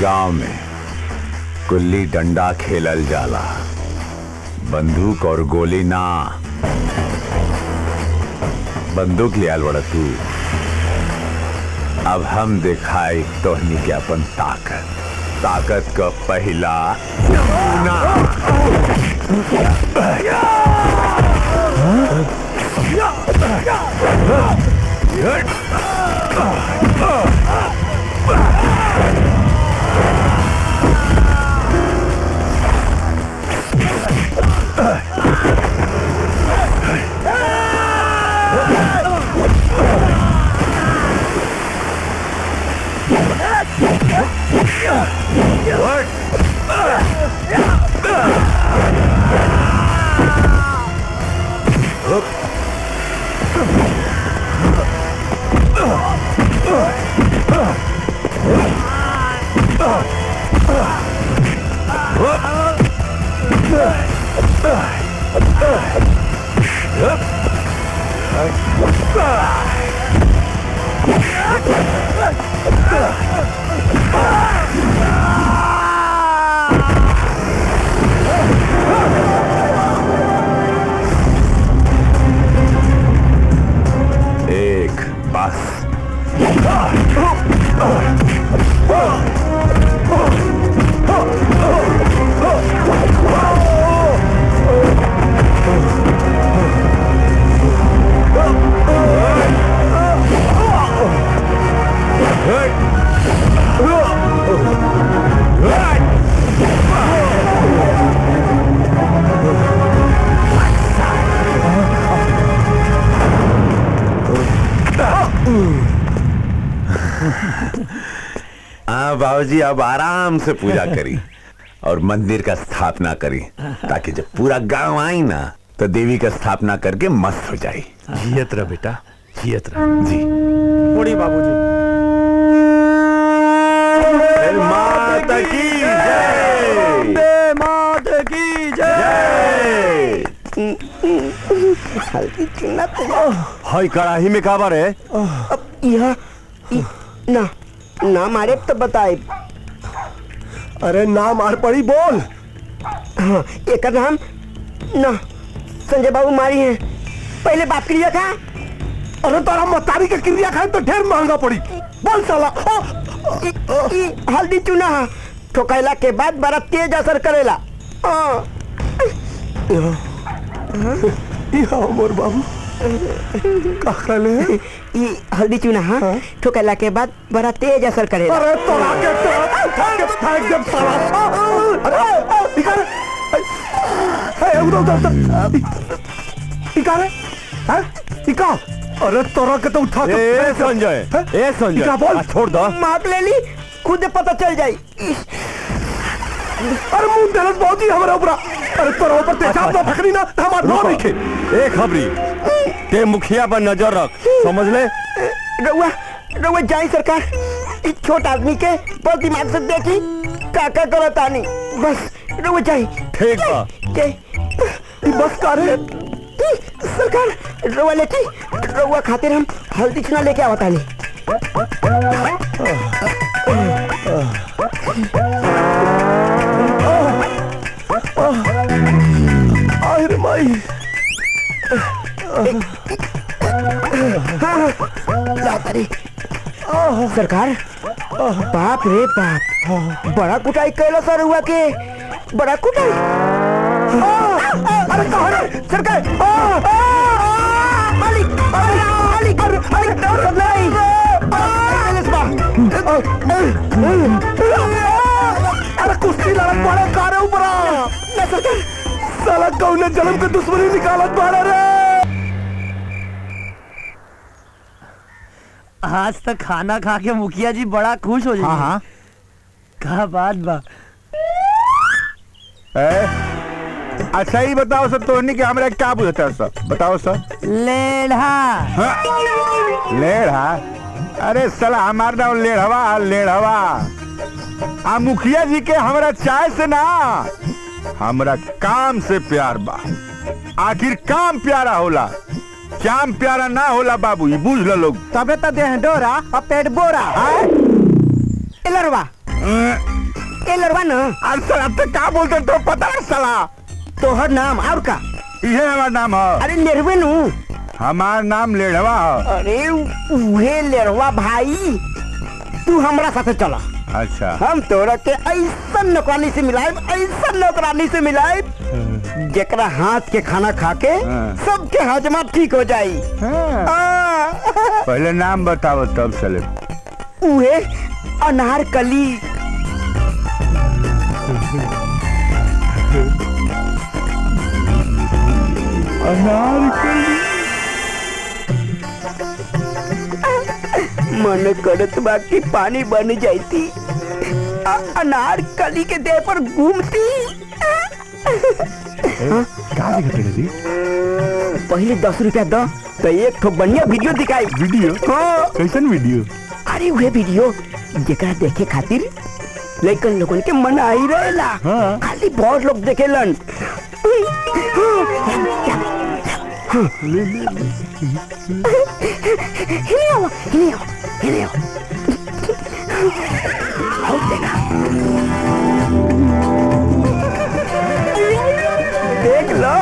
गांव में गुल्ली डंडा खेलल जाला, बंदूक और गोली ना। बंदूक लियाल बड़ा तू। अब हम दिखाई तोहनी के अपन ताकत, ताकत का पहला नमूना। एक बस। हाँ बाबूजी, अब आराम से पूजा करी और मंदिर का स्थापना करी, ताकि जब पूरा गांव आई ना तो देवी का स्थापना करके मस्त हो जाए। जियत रह बेटा, जियत रह। जी बड़ी बाबूजी। माता की जय, माता की जय। हल्दी चुना हाय कड़ाही में काबर है? अब यह ना ना मारे तो बताए। अरे ना मार पड़ी बोल। हाँ, एक नाम ना संजय बाबू मारी है। पहले बाप क्रिया था। अरे तारा मतारी का क्रिया खाए तो ढेर महंगा पड़ी। बोल साला। हल्दी चुना ठोकैला के बाद बड़ा तेज असर करेला। मोर बाबू का ले हल्दी चूना हाँ ठोकैला के बाद बड़ा तेज असर करेला। अरे तोरा के फेंक दे साला। अरे इकार है उधर इकार है इका। अरे तोरा के तो उठा के ए संजय छोड़ दो। मार ले ली, खुद पता चल जाई। अरे मुंह देलत बहुत ही हमारे ऊपर। अरे तोरा ऊपर तेजाब ना फकरी ना हमार नो लिखे। ए खबरी ते मुखिया पर नजर रख, समझ ले। रउआ जाई सरकार, इस छोट आदमी के बहुत दिमाग से देखी काका करतानी। बस रउआ जाई। ठीक बा। बस करे सरकार, रउआ लेती रउआ खातिर हम हल्दी चुना लेके आवतानी। अरे माई सरकार, बाप रे बाप, बड़ा कुटाई कैला सर हुआ के, बड़ा कुटाई। अरे कहाँ रे सरकार? मालिक मालिक मालिक नहीं। अरे कुश्ती लड़त पड़े कारे ऊपर। साला कौन जन्म के दुश्मनी निकालत पड़े रे। आज तक खाना खा के मुखिया जी बड़ा खुश हो जाए। हाँ क्या बात बा। अच्छा ही बताओ सर, तो नहीं कि हमरा क्या बुझता है सर? बताओ सर। लेढ़ा लेढ़ा? अरे साला हमार नाम लेढ़वा लेढ़वा। आ मुखिया जी के हमरा चाय से ना, हमरा काम से प्यार बा। आखिर काम प्यारा होला, चाम प्यारा ना होला बाबू, ये बुझ लो लोग। तबे तो देह डोरा और पेट बोरा। एलरवा न। अरे साला तो का बोलते तो पता है साला। तोहर नाम और का? ये हमार नाम है। अरे लेरवे नु। हमार नाम लेढ़वा है। अरे उहे लेरवा भाई, तू हमरा साथे चला। अच्छा। हम तोरा के ऐसा नौकरानी से मिलाएब, ऐसा नौकरानी से मिलाएब जेकरा हाथ के खाना खा के सबके हजमा ठीक हो जाई। पहले नाम बताओ तब चले। उहे अनारकली। मन करत बा कि पानी बन जाती, अनारकली के देह पर घूमती। पहले 10 रुपया दो तो एक ठो बढ़िया वीडियो दिखाई। वीडियो? हाँ। कैसन वीडियो? अरे वह वीडियो जेकरा देखे खातिर लेकिन लोगन के मन आई रहेला। हाँ। खाली बहुत लोग देखेलन। देख लो, देख लो।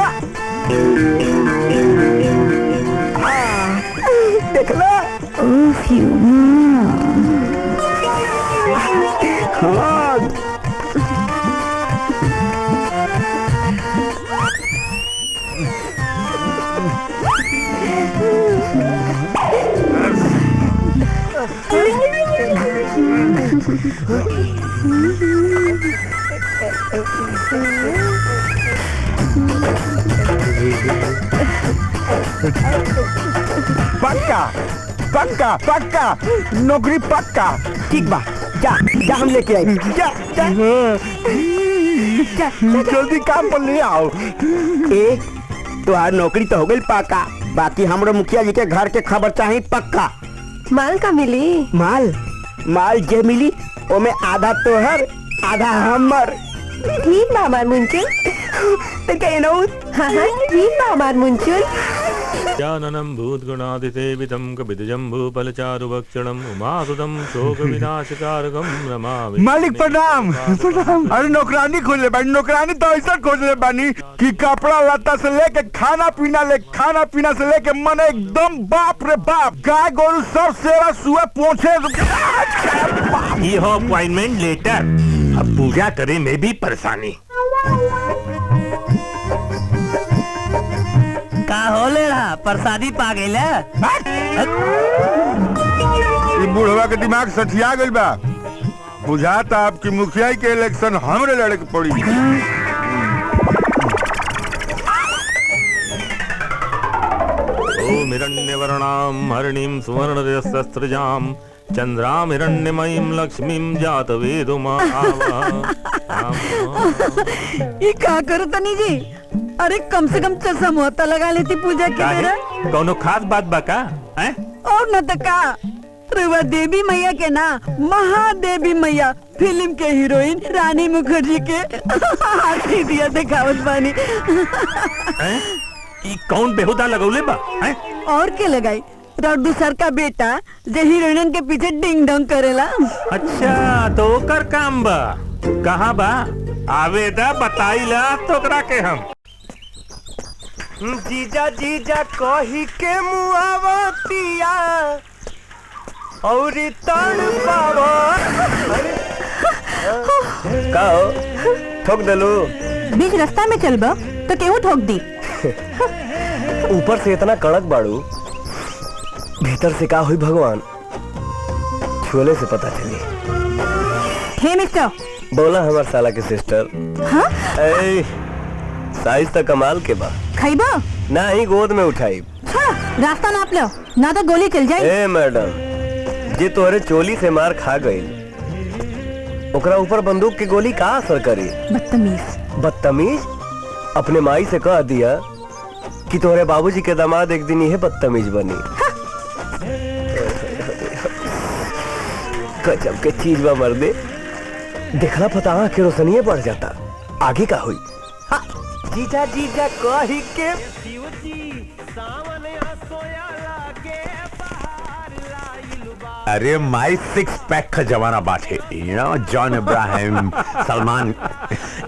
हाँ। पक्का पक्का पक्का नौकरी पक्का। ठीक बा, जा जा हम लेके आए। जा जा जल्दी काम पर ले आओ। ए तुहार नौकरी तो हो गई पक्का, बाकी हमरो मुखिया जी के घर के खबर चाहिए पक्का। माल का मिली? माल जे मिली ओमे आधा तोहर आधा हमर। ठीक बा हमार मुंचुल। तो कहनो हाँ ठीक बा हमार मुंचुल। ज्ञाननं भूतगुणादिसेवितं कपितजम्बूफलचारुभक्षणं उमासुतं शोकविनाशकारकं नमामि। मालिक प्रणाम प्रणाम। अरे नौकरानी खोले बानी, नौकरानी तो ऐसा खोले बानी कि कपड़ा लत्ता से लेके खाना पीना से लेके मन एकदम बाप रे बाप, गाय गोरु सब सेवा सुआ पहुंचे। ये हो अपॉइंटमेंट लेटर। अब पूजा करे में भी परेशानी। का हो ले रहा प्रसादी पा गई। बुढ़वा के दिमाग सठिया गइल बा। बुझाता आपकी मुखिया के इलेक्शन हमरे लड़े के पड़ी। ओम हिरण्यवर्णां हरिणीं सुवर्णरजस्रजां चंद्रां हिरण्यमयीं लक्ष्मीं जातवेदुमा ये क्या करो तनी जी? अरे कम से कम चश्मा लगा लेती पूजा के मेरा। कौनो खास बात बा का? और न तो का रुआ देवी मैया के ना, महादेवी मैया फिल्म के हीरोइन रानी मुखर्जी के हाथी दिया दिखावत बानी। ई कौन बेहुदा लगौले बा? और के लगाई रड्डू सर का बेटा जो हीरोइन के पीछे डिंग डोंग करेला। अच्छा तो ओकर काम बा। कहाँ बा? आवेदा बताइला तोकरा के हम। जीजा जीजा कही के मुआवतिया और तड़ पावा। का हो ठोक दलो? बीच रास्ता में चलबा तो केहू ठोक दी। ऊपर से इतना कड़क बाड़ू, भीतर से का हुई भगवान, छोले से पता चली। हे मिस्टर बोला हमार साला के सिस्टर। हाँ? साइज तो कमाल के बा। खाइबा? ना ही गोद में उठाई। रास्ता नाप लो ना तो गोली चल जाए। ए मैडम, जे तोहरे चोली से मार खा गई, ओकरा ऊपर बंदूक की गोली का असर करी? बदतमीज अपने माई से कह दिया कि तोहरे बाबूजी के दामाद एक दिन यह बदतमीज बनी। गजब के चीज बा मर्दे। देखला पता के रोशनीय बढ़ जाता, आगे का हुई। हाँ, जीजा जीजा कही के अरे माई 6 पैक का जमाना बाटे, you know John Ibrahim Salman.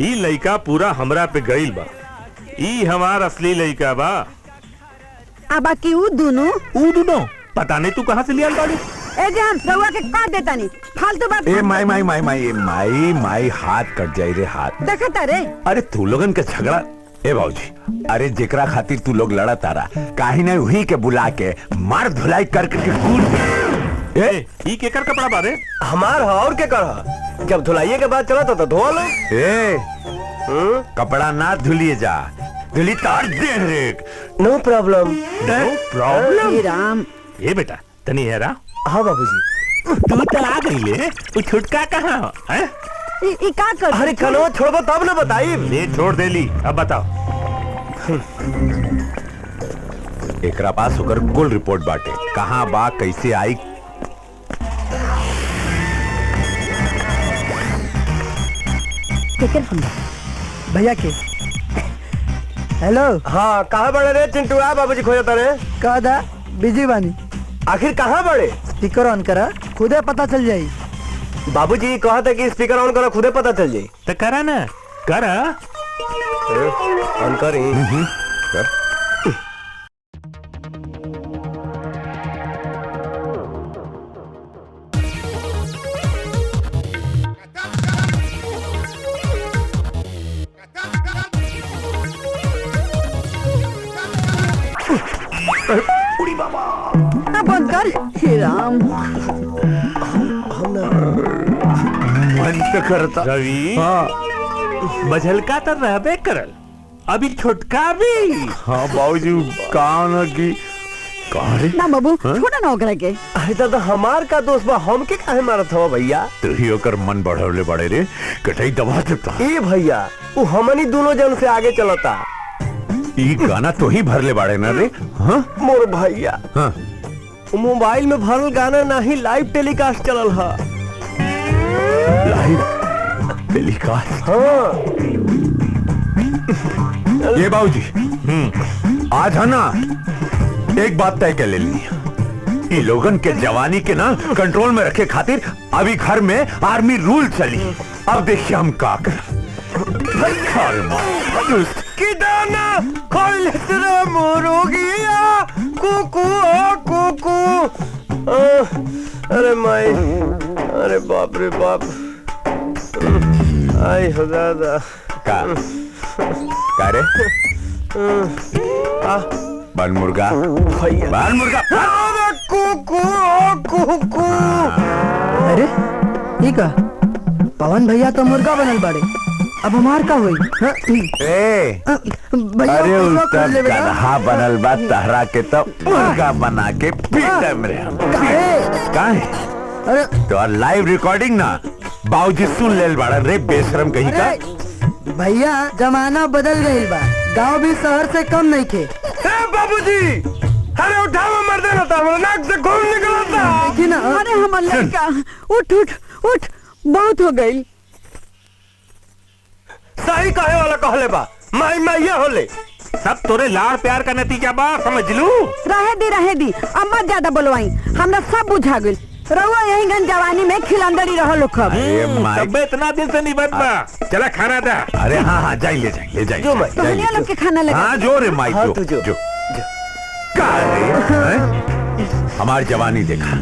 ई लइका पूरा हमरा पे गइल बा। ई हमार असली लइका बा। अब बाकी वो दोनों पता नहीं तू कहाँ से लिया गाड़ी। ए जान रउआ के काट देता नहीं, फालतू बात। ए माई हाथ कट जाई रे हाथ। देखता रे अरे तू लोगन के झगड़ा। ए बाबूजी, अरे जेकरा खातिर तू लोग लड़ा तारा, काहे नहीं वही के बुला के मार धुलाई करके कूद। ए ई केकर कपड़ा बारे? हमार हा और के कर। जब धुलाइए के बाद चला तो धोआ लो। ए कपड़ा ना धुलिए जा, धुली तार दे रे। नो प्रॉब्लम। हे राम। ए बेटा तनी हेरा। हाँ बाबूजी। तू तो आ गई ले, वो छुटका कहाँ है? ई का कर? अरे कनवा छोड़बो तब ना बताई। ले छोड़ देली, अब बताओ। एकरा पास होकर कुल रिपोर्ट बाटे, कहाँ बा कैसे आई। भैया के हेलो। हाँ कहाँ बड़े रे चिंटू? बाबूजी खोजता रे। कहा था बिजी बानी। आखिर कहाँ बड़े? स्पीकर ऑन करा, खुदे पता चल जाई। बाबूजी कहा था कि स्पीकर ऑन करो, खुदे पता चल जाई। तो करा ना, करा। ऑन करी। बंद कर। हे राम। मन तो करता रवि, हाँ बझलका तो रहबे करल, अभी छुटका भी। हाँ बाबूजी, कहाँ ना की कहाँ रे? ना बाबू छोड़ा ना ओकरा के। अरे दादा हमार का दोस्त बा, हम के काहे मारत हो भैया? तू ही होकर मन बढ़वले बड़े रे, कटाई दबा देता। ए भैया वो हमनी दोनों जन से आगे चलता। ई गाना तो ही भरले बाड़े ना रे। हाँ मोर भैया, हाँ मोबाइल में भरल गाना नहीं, लाइव टेलीकास्ट चलल है। Live telecast. हाँ ये बाबूजी, आज है ना एक बात तय कर लेनी। ये लोगन के जवानी के ना कंट्रोल में रखे खातिर अभी घर में आर्मी रूल चली। अब देखिए हम का कर। किदाना खोल तेरा मुर्गिया कुकू कुकू। अरे माई, अरे बाप रे बाप। आई हो दादा। का रे? बन मुर्गा, भैया बन मुर्गा। कुकू कुकू। अरे ये का पवन भैया तो मुर्गा बनल बाड़े, अब हमार का हुई? ए, भैया अरे पैसा उल्टा खोल ले बेटा। गधा बनल बा, तहरा के तो मुर्गा बना के पीटम रे हम। काहे? अरे तो लाइव रिकॉर्डिंग ना बाबूजी सुन लेल बाड़न रे, बेशरम कहीं का। अरे भैया जमाना बदल गई बा, गांव भी शहर से कम नहीं थे। बाबूजी अरे उठाओ, मर देना था, नाक से खून निकला था। देखी ना। अरे हमर लड़का, उठ उठ उठ, बहुत हो गई। सही कहे वाला कहले बा, माई मैया होले। सब तोरे लाड़ प्यार का नतीजा बा, समझ लू। रहे दी अम्मा ज्यादा बोलवाई, हमरा सब बुझा गइल। रहुआ यही गन जवानी में खिलंदड़ी रहो लोग। अरे माई, तबियत इतना दिन से नहीं बच बा। चला खाना दा। अरे हाँ हाँ जाइए ले जाइए। जो माई, तोहनिया लोग के खाना लगा। हाँ जो रे माई, हाँ, जो तू जो। जो का रे, हैं? हमारी जवानी देखा,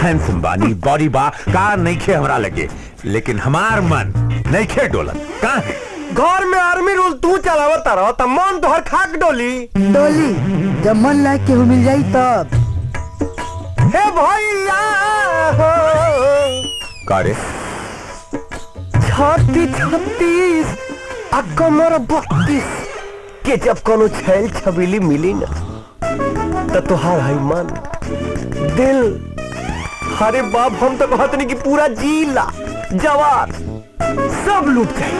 हैंडसम बानी, बॉडी बा, का नहीं खे हमरा लगे, लेकिन हमार मन नहीं खे डोलन। कहाँ है? घर में आर्मी रूल तू चलावता रहो त मन तोहर खाक डोली। डोली जब मन लायक केहू मिल जाई तब। हे भैया हो। का रे? 36 आ कमर 32 के जब कोनो छैल छबीली मिली न त तोहार है मन दिल। अरे बाप, हम तो कहत नहीं कि पूरा जिला जवान सब लूट जाए।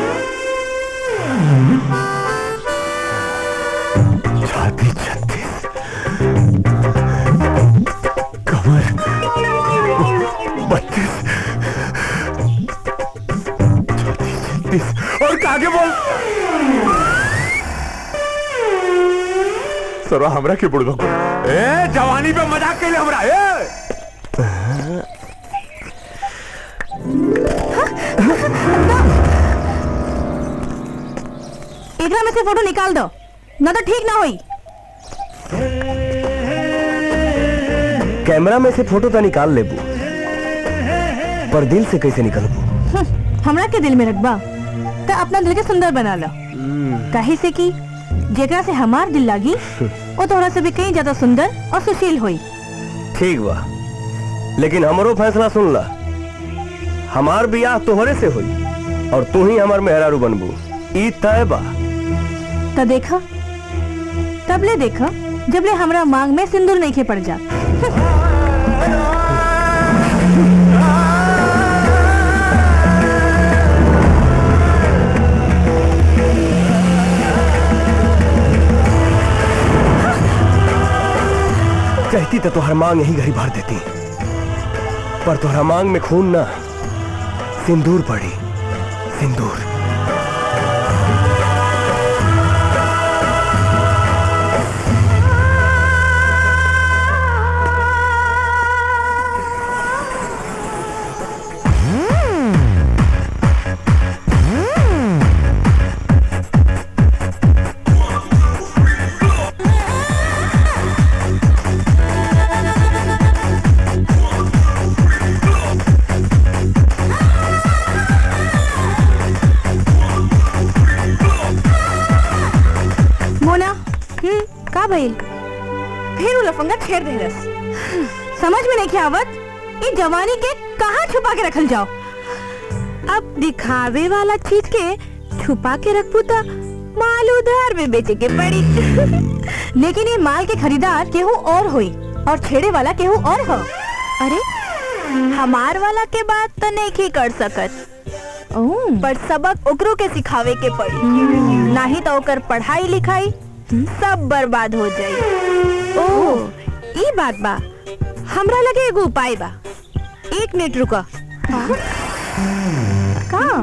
छाती 36 कमर 32 और आगे बोल। सरो हमरा के बुढ़वा को जवानी पे मजाक के लिए हमरा एकरा में से फोटो निकाल दो ना तो ठीक ना होई। कैमरा में से फोटो तो निकाल लेबू, पर दिल से कैसे निकलबू? हमरा के दिल में रखबा तो अपना दिल के सुंदर बना लो। काहे से कि जेकरा से हमार दिल लागी वो तोहरा से भी कहीं ज्यादा सुंदर और सुशील होई। ठीक बा, लेकिन हमरो फैसला सुन ला। हमार बियाह तोहरे से होई और तू ही हमार मेहरारू बनबू, ई तय बा। तो देखा तबले देखा जबले हमरा मांग में सिंदूर नहीं खे पड़ जा। कहती तो तोहर मांग यही घड़ी भर देती, पर तोहरा मांग में खून ना सिंदूर पड़ी, सिंदूर। का भइल? फिर वो लफंगा छेड़ दे रस। समझ में नहीं आवत ये जवानी के कहाँ छुपा के रखल जाओ। अब दिखावे वाला चीज के छुपा के रखबू तो माल उधार में बेचे के पड़ी। लेकिन ये माल के खरीदार केहू और होई और छेड़े वाला केहू और हो। अरे हमार वाला के बात तो नहीं कर सकत, पर सबक ओकरो के सिखावे के पड़ी, नहीं तो ओकर पढ़ाई लिखाई सब बर्बाद हो जाई। ओह ई बात बा, हमरा लगे एगो उपाय बा। 1 मिनट रुका। का?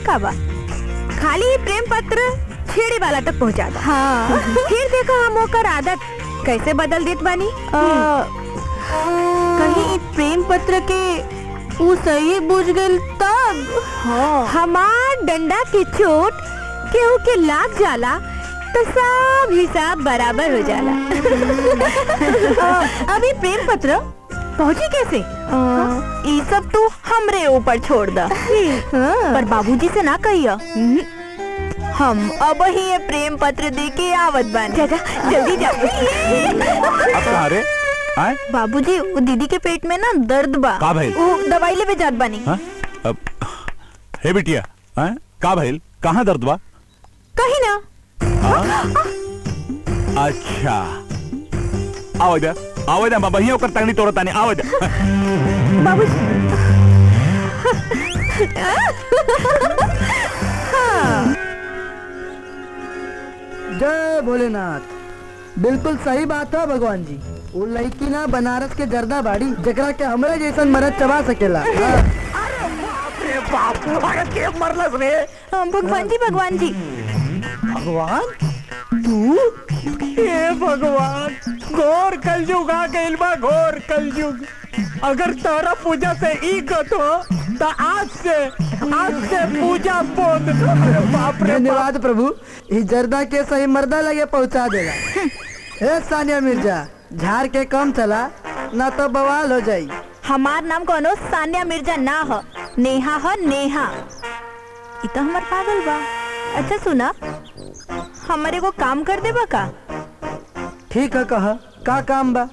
का बा खाली प्रेम पत्र छेड़े वाला तक पहुंचा दा। हाँ। फिर देखो हम ओकर आदत कैसे बदल देत बानी। कहीं प्रेम पत्र के उ सही बुझ गल तब। हाँ। हमार डंडा के चोट केहू के लाग जाला तो सब हिसाब बराबर हो जाला। अभी प्रेम पत्र पहुंची कैसे? ये सब तू हमरे ऊपर छोड़ दा। पर बाबूजी से ना कहिया। हम अब ही ये प्रेम पत्र दे के आवत बानी। जा जल्दी जा। अब कहाँ रे? बाबूजी वो दीदी के पेट में ना दर्द बा। का भाई? वो दवाई लेवे जात बानी। हे बिटिया, का भाई? कहाँ दर्द बा? कहीं ना। अच्छा आवाज बाबा ही ओकर तंगनी तोड़ता नहीं। आवाज बाबूजी। जय भोलेनाथ। बिल्कुल सही बात है भगवान जी। वो लड़की ना बनारस के जर्दा बाड़ी जकरा के हमरे जैसन मरद चबा सकेला। अरे बाप अरे के मरलस रे? भगवान जी भगवान जी। भगवान तू? हे भगवान, घोर कलयुग आ गइल बा, घोर कलयुग। अगर तारा पूजा से ई गत हो तो आज से पूजा बंद। बाप रे धन्यवाद प्रभु, इस जर्दा के सही मर्दा लगे पहुंचा देगा। ए सानिया मिर्जा, झाड़ के कम चला ना तो बवाल हो जाई। हमार नाम कोनो सानिया मिर्जा ना हो, नेहा हो नेहा। ई तो हमार पागल बा। अच्छा सुना, हमारे को काम कर देबा का? ठीक है, कहा का काम बा?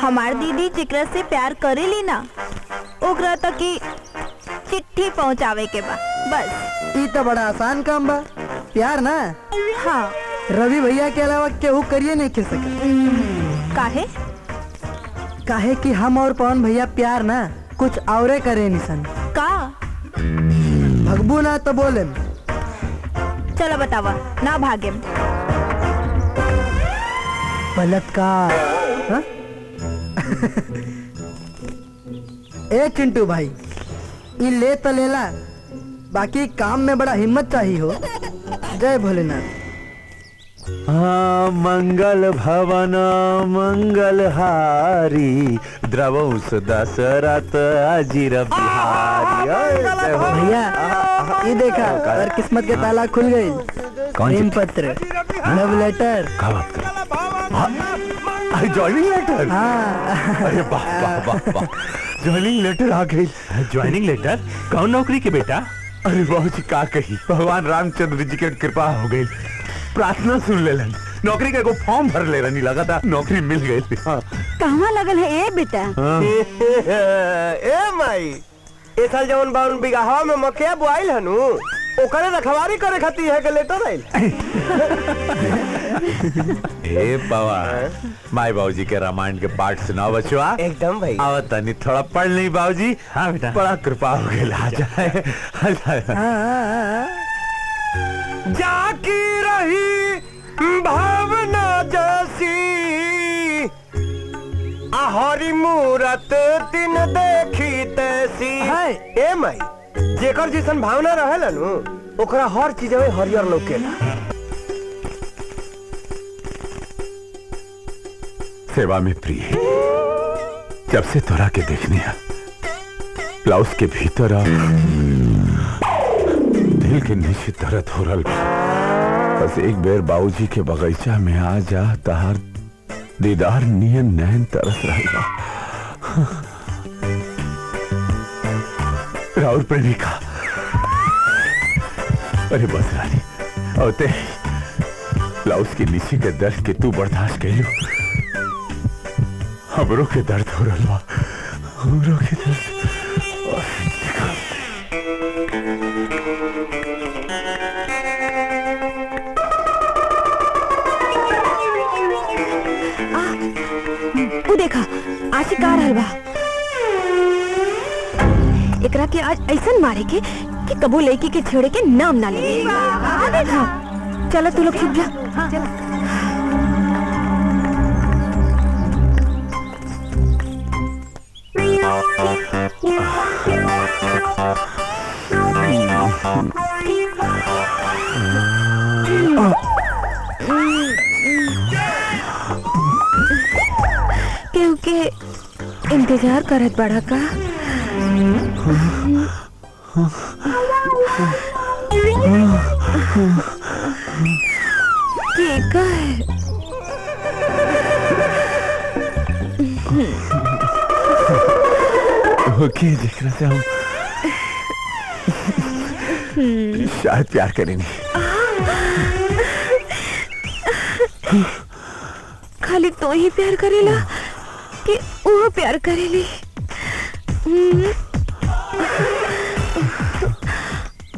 हमार दीदी जिकरा से प्यार करेली ना ओकरा तक की चिट्ठी पहुंचावे के बा बस। ई तो बड़ा आसान काम बा। प्यार ना हाँ रवि भैया के अलावा केहू करिए नहीं के सके। काहे? काहे कि हम और पवन भैया प्यार ना कुछ औरे करे निसन। का? भगबू ना तो बोले। चलो बतावा ना भागेम। बलात्कार। हाँ? ए चिंटू भाई ये ले तो लेला बाकी काम में बड़ा हिम्मत चाहिए हो। जय भोलेनाथ। हाँ मंगल भवन मंगलहारी द्रवंश दशरथ अजीर बिहारी। भैया ये देखा और किस्मत के ताला खुल गए। प्रेम पत्र लव लेटर। क्या बात कर? Joining letter? हाँ अरे वाह वाह वाह वाह, ज्वाइनिंग लेटर आ गई। Joining letter? कौन नौकरी के बेटा? अरे बाबूजी का कही, भगवान रामचंद्र जी के कृपा हो गई। प्रार्थना सुन ले नौकरी का एगो फॉर्म भर ले रही, लगा था नौकरी मिल गई। हाँ। कहवा लगल है ए बेटा? ए माई ए साल जवन 52 बीघा में मकया बुआइल हनु ओकरे रखवारी करे खातिर है के लेटर आइल। हे बाबा माई बाबूजी के रामायण के पाठ सुनाओ बचवा। एकदम भाई। आवत तनी थोड़ा पढ़ नहीं बाबूजी। हाँ बेटा। बड़ा कृपा हो गई। आ जाए जाकी रही भावना जैसी हरी मूरत दिन देखी तैसी। ए माई जेकर जैसन भावना रहेला नु ओकरा हर चीज में हरियर लौकेला। सेवा में प्रिय जब से तोरा के देखने है ब्लाउज के भीतर दिल के नीचे दर्द हो रहा। बस एक बेर बाबूजी के बगीचा में आ जा तहार दीदार नियन नैन तरस रहेगा। राउर प्रेमिका। अरे बस रानी औते ब्लाउज के नीचे के दर्द के तू बर्दाश्त कर लो। हमरों के दर्द हो रहा, हमरों के दर्द। वो देखा आशिक आ रहल बा। एकरा के आज ऐसन मारे के कि कबो लड़की के छेड़े के नाम ना ले। देखा चलो तू लोग छुप जा। चलो। क्योंकि इंतजार करत बड़ा का। ओके देखने से हम शायद प्यार करेंगे। खाली तो ही प्यार करेला कि वो प्यार करेली?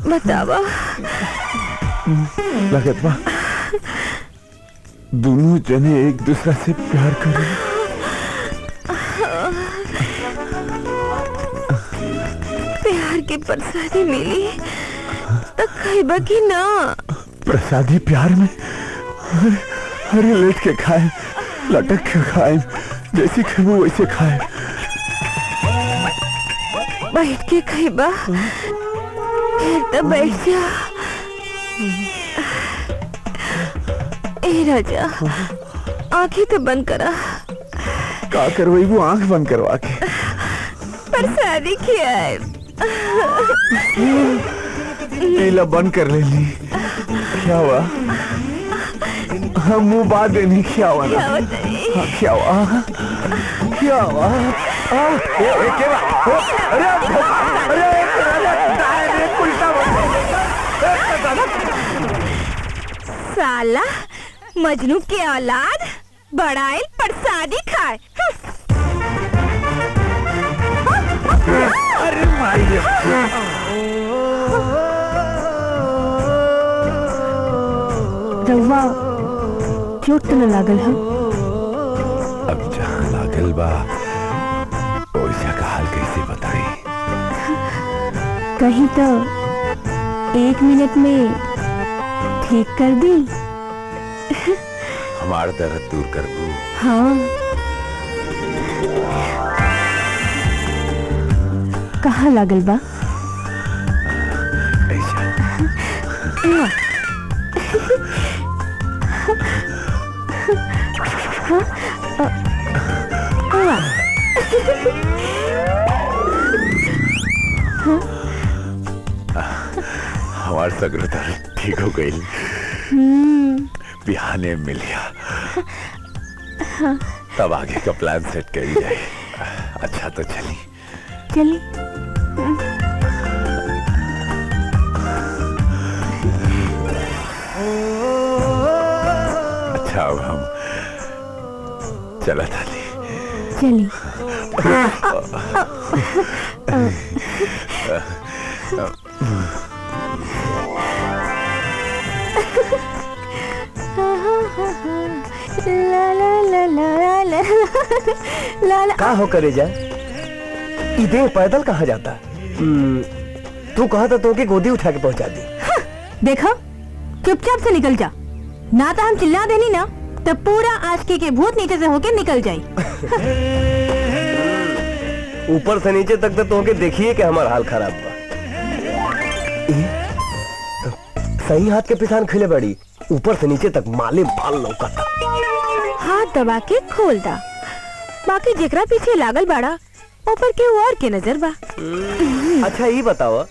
बतावा। लगत बा दोनों जने एक दूसरा से प्यार करें। प्यार की प्रसादी मिली तो खाइबा की ना? प्रसादी प्यार में अरे लेट के खाए, लटक के खाए, जैसे खाए वैसे खाए। बैठ के खाइबा फिर तो बैठ जा। ए राजा आंखें तो बंद करा। का करवाई वो आंख बंद करवा के? प्रसादी खियाए। पीला बंद कर ले ली। क्या हुआ? हम मुंह बात देनी। क्या हुआ ना? क्या हुआ? क्या हुआ? साला मजनू के औलाद बड़ाइल प्रसादी खाए। रउआ चोट तो न लागल है? अब जहाँ लागल बा ओइसा का हाल कैसे बताई? कहीं तो 1 मिनट में ठीक कर दी। हमार दर्द दूर कर दू। हाँ, कहाँ लागल बा? ऐसा हमार सगरो दर्द ठीक हो गई। बिहाने मिलिया तब आगे का प्लान सेट कर जाए। अच्छा तो चली चली। अच्छा अब हम चला थाली। चली। ला ला ला ला ला ला ला। का हो करे जा? इधे पैदल कहाँ जाता? तू कहा था तो कि गोदी उठा के पहुंचा दी। देखो चुपचाप से निकल जा, ना तो हम चिल्ला देनी ना तो पूरा आशिकी के भूत नीचे से होके निकल जाई। ऊपर से नीचे तक तो के देखिए कि हमारा हाल खराब बा। सही हाथ के पिसान खिले बड़ी, ऊपर से नीचे तक माले माल लौकता। हाथ दबा के खोल दा, बाकी जेकरा पीछे लागल बाड़ा ऊपर के और के नजर बा। अच्छा ये बताओ,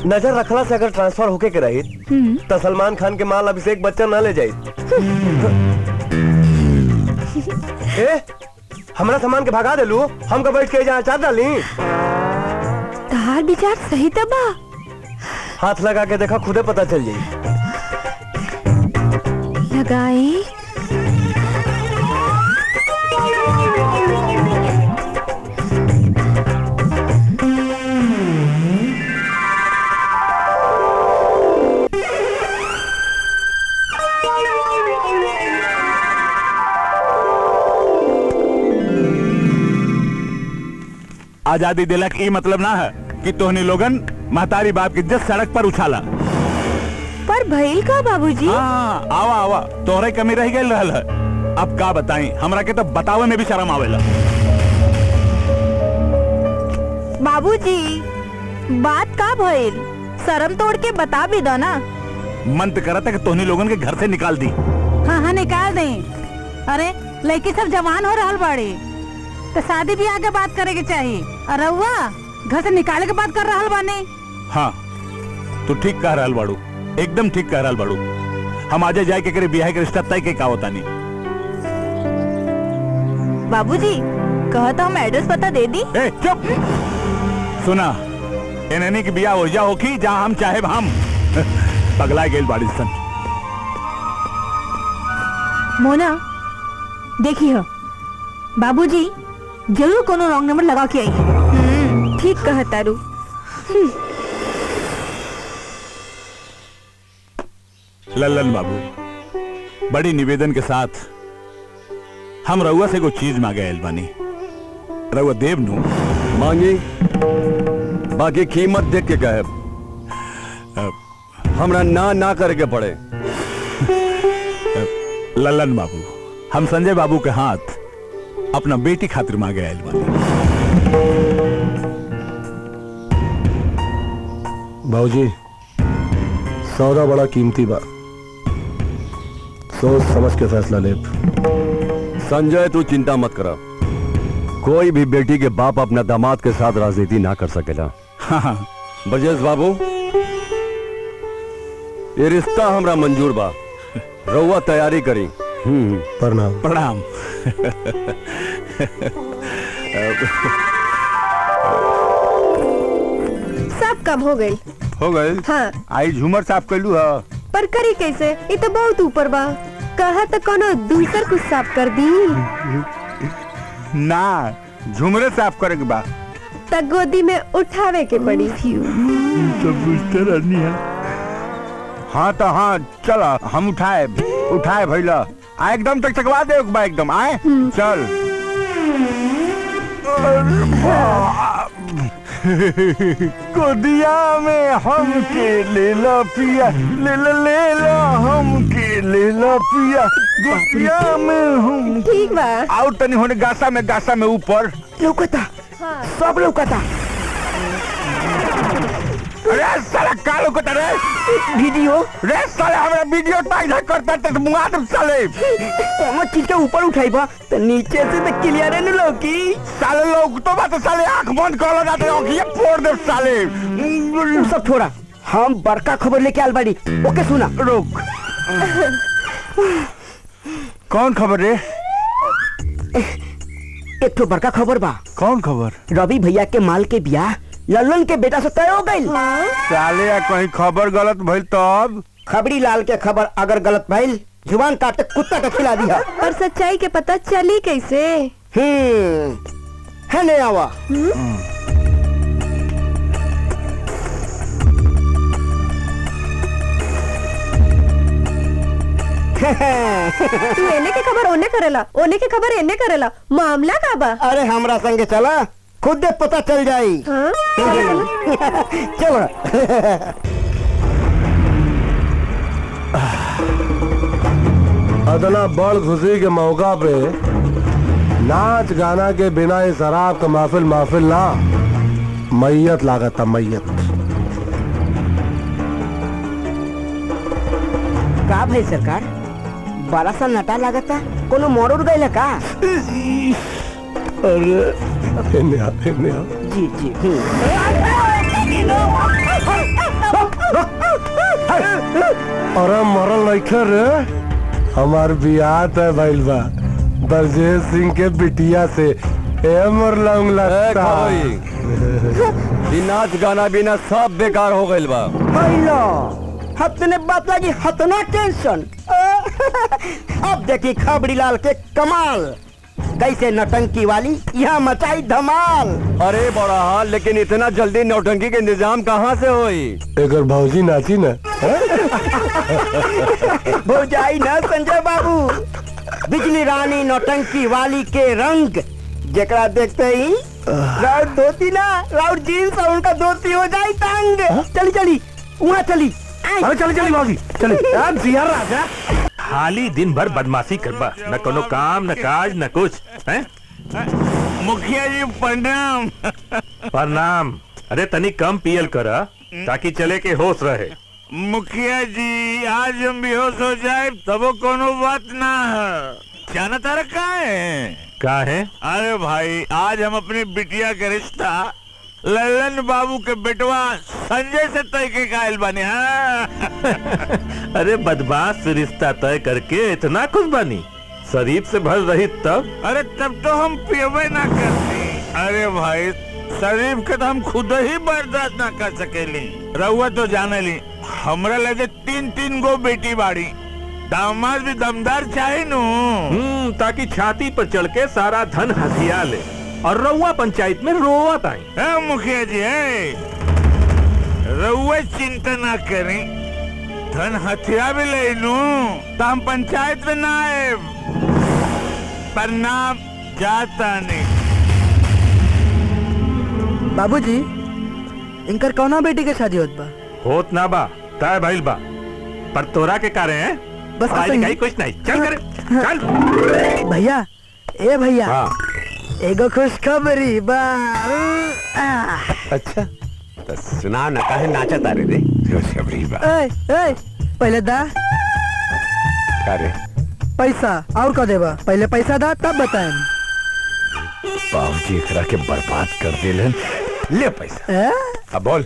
नजर रखला से अगर ट्रांसफर होके के रही तो सलमान खान के माल अभिषेक बच्चन ना ले जाई। ए, हमरा सामान के भगा देलू, हम का बैठ के जहाँ चार डाली। तार विचार सही तबा। हाथ लगा के देखा, खुदे पता चल जाई। लगाए आजादी दिलक ई मतलब ना है कि तोहनी लोगन महतारी बाप की इज्जत सड़क पर उछाला। पर भइल का बाबूजी? हाँ, आवा आवा तोहरे कमी रह गई रहल है। अब का बताई, हमरा के तो बतावे में भी शर्म आवेला। बाबूजी बात का भइल, शर्म तोड़ के बता भी दो ना। मन तो करता कि तोहनी लोगन के घर से निकाल दी। हाँ हाँ निकाल दे। अरे लड़की सब जवान हो रहल बाड़ी तो शादी भी आगे बात करे के चाहिए। अरे हुआ घर से निकाले के बात कर रहल बानी। हाँ तू ठीक कह रहल बाड़ू, एकदम ठीक कह रहल बाड़ू। हम आजे जाए के करे बियाह के रिश्ता तय के का होता नहीं। बाबूजी कहा तो हम एड्रेस पता दे दी। ए चुप, सुना एननी की बियाह हो जा होखी जहाँ हम चाहे हम। पगला गेल बाड़ी सन। मोना देखी हो, बाबूजी जरूर कोनो रॉन्ग नंबर लगा के आई। ठीक कहा तारू। लल्लन बाबू, बड़ी निवेदन के साथ हम रउआ से कोई चीज मांगे आयल बानी। रउआ देव नु मांगी, बाकी कीमत देख के कहे। हमरा ना ना करके पड़े। लल्लन बाबू, हम संजय बाबू के हाथ अपना बेटी खातिर मांगे आयल बानी। बाबूजी सौदा बड़ा कीमती बा, सोच समझ के फैसला ले। संजय तू चिंता मत करा, कोई भी बेटी के बाप अपना दामाद के साथ राजनीति ना कर सकेला। हाँ। ब्रजेश बाबू ये रिश्ता हमरा मंजूर बा, रउआ तैयारी करी। प्रणाम। प्रणाम। सब कब हो गई? हो गए। हाँ आई झूमर साफ कर लू। हाँ पर करी कैसे, ये तो बहुत ऊपर बा। कहा तो कोनो दूसर कुछ साफ कर दी। ना, झुमरे साफ करे के बा। तक गोदी में उठावे के पड़ी। हाँ तो हाँ चलो हम उठाए भैया आ एकदम तक चकवा दे एकदम आए चल। गोदिया में हम के ले लो पिया ले लो हम के ले लो पिया गोदिया में हम। ठीक बा। आउट तनी होने गासा में ऊपर लौकता सब लौकता। अरे साला का लौकता रे वीडियो रे साले हमरा वीडियो टाइप करता त मुआ तुम साले कौन चीज के ऊपर उठाइबा त नीचे से त क्लियर है न लौकी साले लोग तो बात साले आंख बंद कर लो जाते आंखिए फोड़ दे साले। सब छोड़ा हम बड़का खबर लेके आल बाड़ी ओके सुना रुक। कौन खबर रे? एक तो बड़का खबर बा। कौन खबर? रवि भैया के माल के ब्याह लल्लन के बेटा से तय हो गई। साले या कहीं खबर गलत भइल तब खबरी लाल के खबर अगर गलत भइल जुबान काट कुत्ता का खिला दिया। और सच्चाई के पता चली कैसे? है नहीं आवा। तू एने के खबर ओने करेला, ओने के खबर एने करेला, मामला का बा? अरे हमरा संगे चला खुद पता चल जाई। हाँ? चलो। अदना बड़ खुशी के मौका पे नाच गाना के बिना ही शराब का महफिल ना मैयत लागत था मैयत। का भाई सरकार बड़ा सा नटा लागता कोनो मोर गए का? अरे जी जी अरे मरल लइखे रे हमार बियाह तय भइल बा ब्रजेश सिंह के बिटिया से ए मरलंग लगता। नाच गाना बिना सब बेकार हो गइल बा। हतने बात लगी हतना टेंशन। अब देखी खबरी लाल के कमाल कैसे नौटंकी वाली यहाँ मचाई धमाल। अरे बड़ा हाल लेकिन इतना जल्दी नौटंकी के निजाम कहाँ से होई? एकर भौजी नाची न भौजाई न संजय बाबू बिजली रानी नौटंकी वाली के रंग जकरा देखते ही राउर धोती ना राउर जीन्स और उनका धोती हो जाए तंग। चली वहाँ चली। अरे चली बाबूजी चले अब जिया राजा खाली दिन भर बदमाशी करबा न कोनो काम न काज न कुछ हैं? मुखिया जी प्रणाम। प्रणाम। अरे तनी कम पियल कर ताकि चले के होश रहे। मुखिया जी आज हम बेहोश हो जाए तब कोनो बात ना है। जाना तारा का है? अरे भाई आज हम अपनी बिटिया के रिश्ता लल्लन बाबू के बेटवा संजय से तय के कायल बने। अरे बदमाश से रिश्ता तय करके इतना कुछ बनी शरीफ से भर रही तब? अरे तब तो हम पियबे ना करते। अरे भाई शरीफ के तो हम खुद ही बर्दाश्त ना कर सकेली। रहुआ तो जाने ली हमरा लगे 3 गो बेटी बाड़ी दामाद भी दमदार चाहे नु। ताकि छाती पर चढ़ के सारा धन हथिया ले और रउआ पंचायत में रोवत आई। मुखिया जी रउआ चिंता ना करें धन हथिया भी ले लू तो हम पंचायत में ना आए। प्रणाम जाता नहीं। बाबूजी इनकर कौना बेटी के शादी होत बा? होत ना बा तय भइल बा पर तोरा के कारण है बस पढ़ाई लिखाई कुछ नहीं। चल करे चल। भैया ए भैया हाँ। एगो खुशखबरी बा। अच्छा तो सुना न काहे नाचा तारे रे खुशखबरी बा। ए पहले दा का रे? पैसा और का देबा? पहले पैसा दा तब बताएं। बाबूजी एकरा के बर्बाद कर देलन। ले पैसा। अब बोल।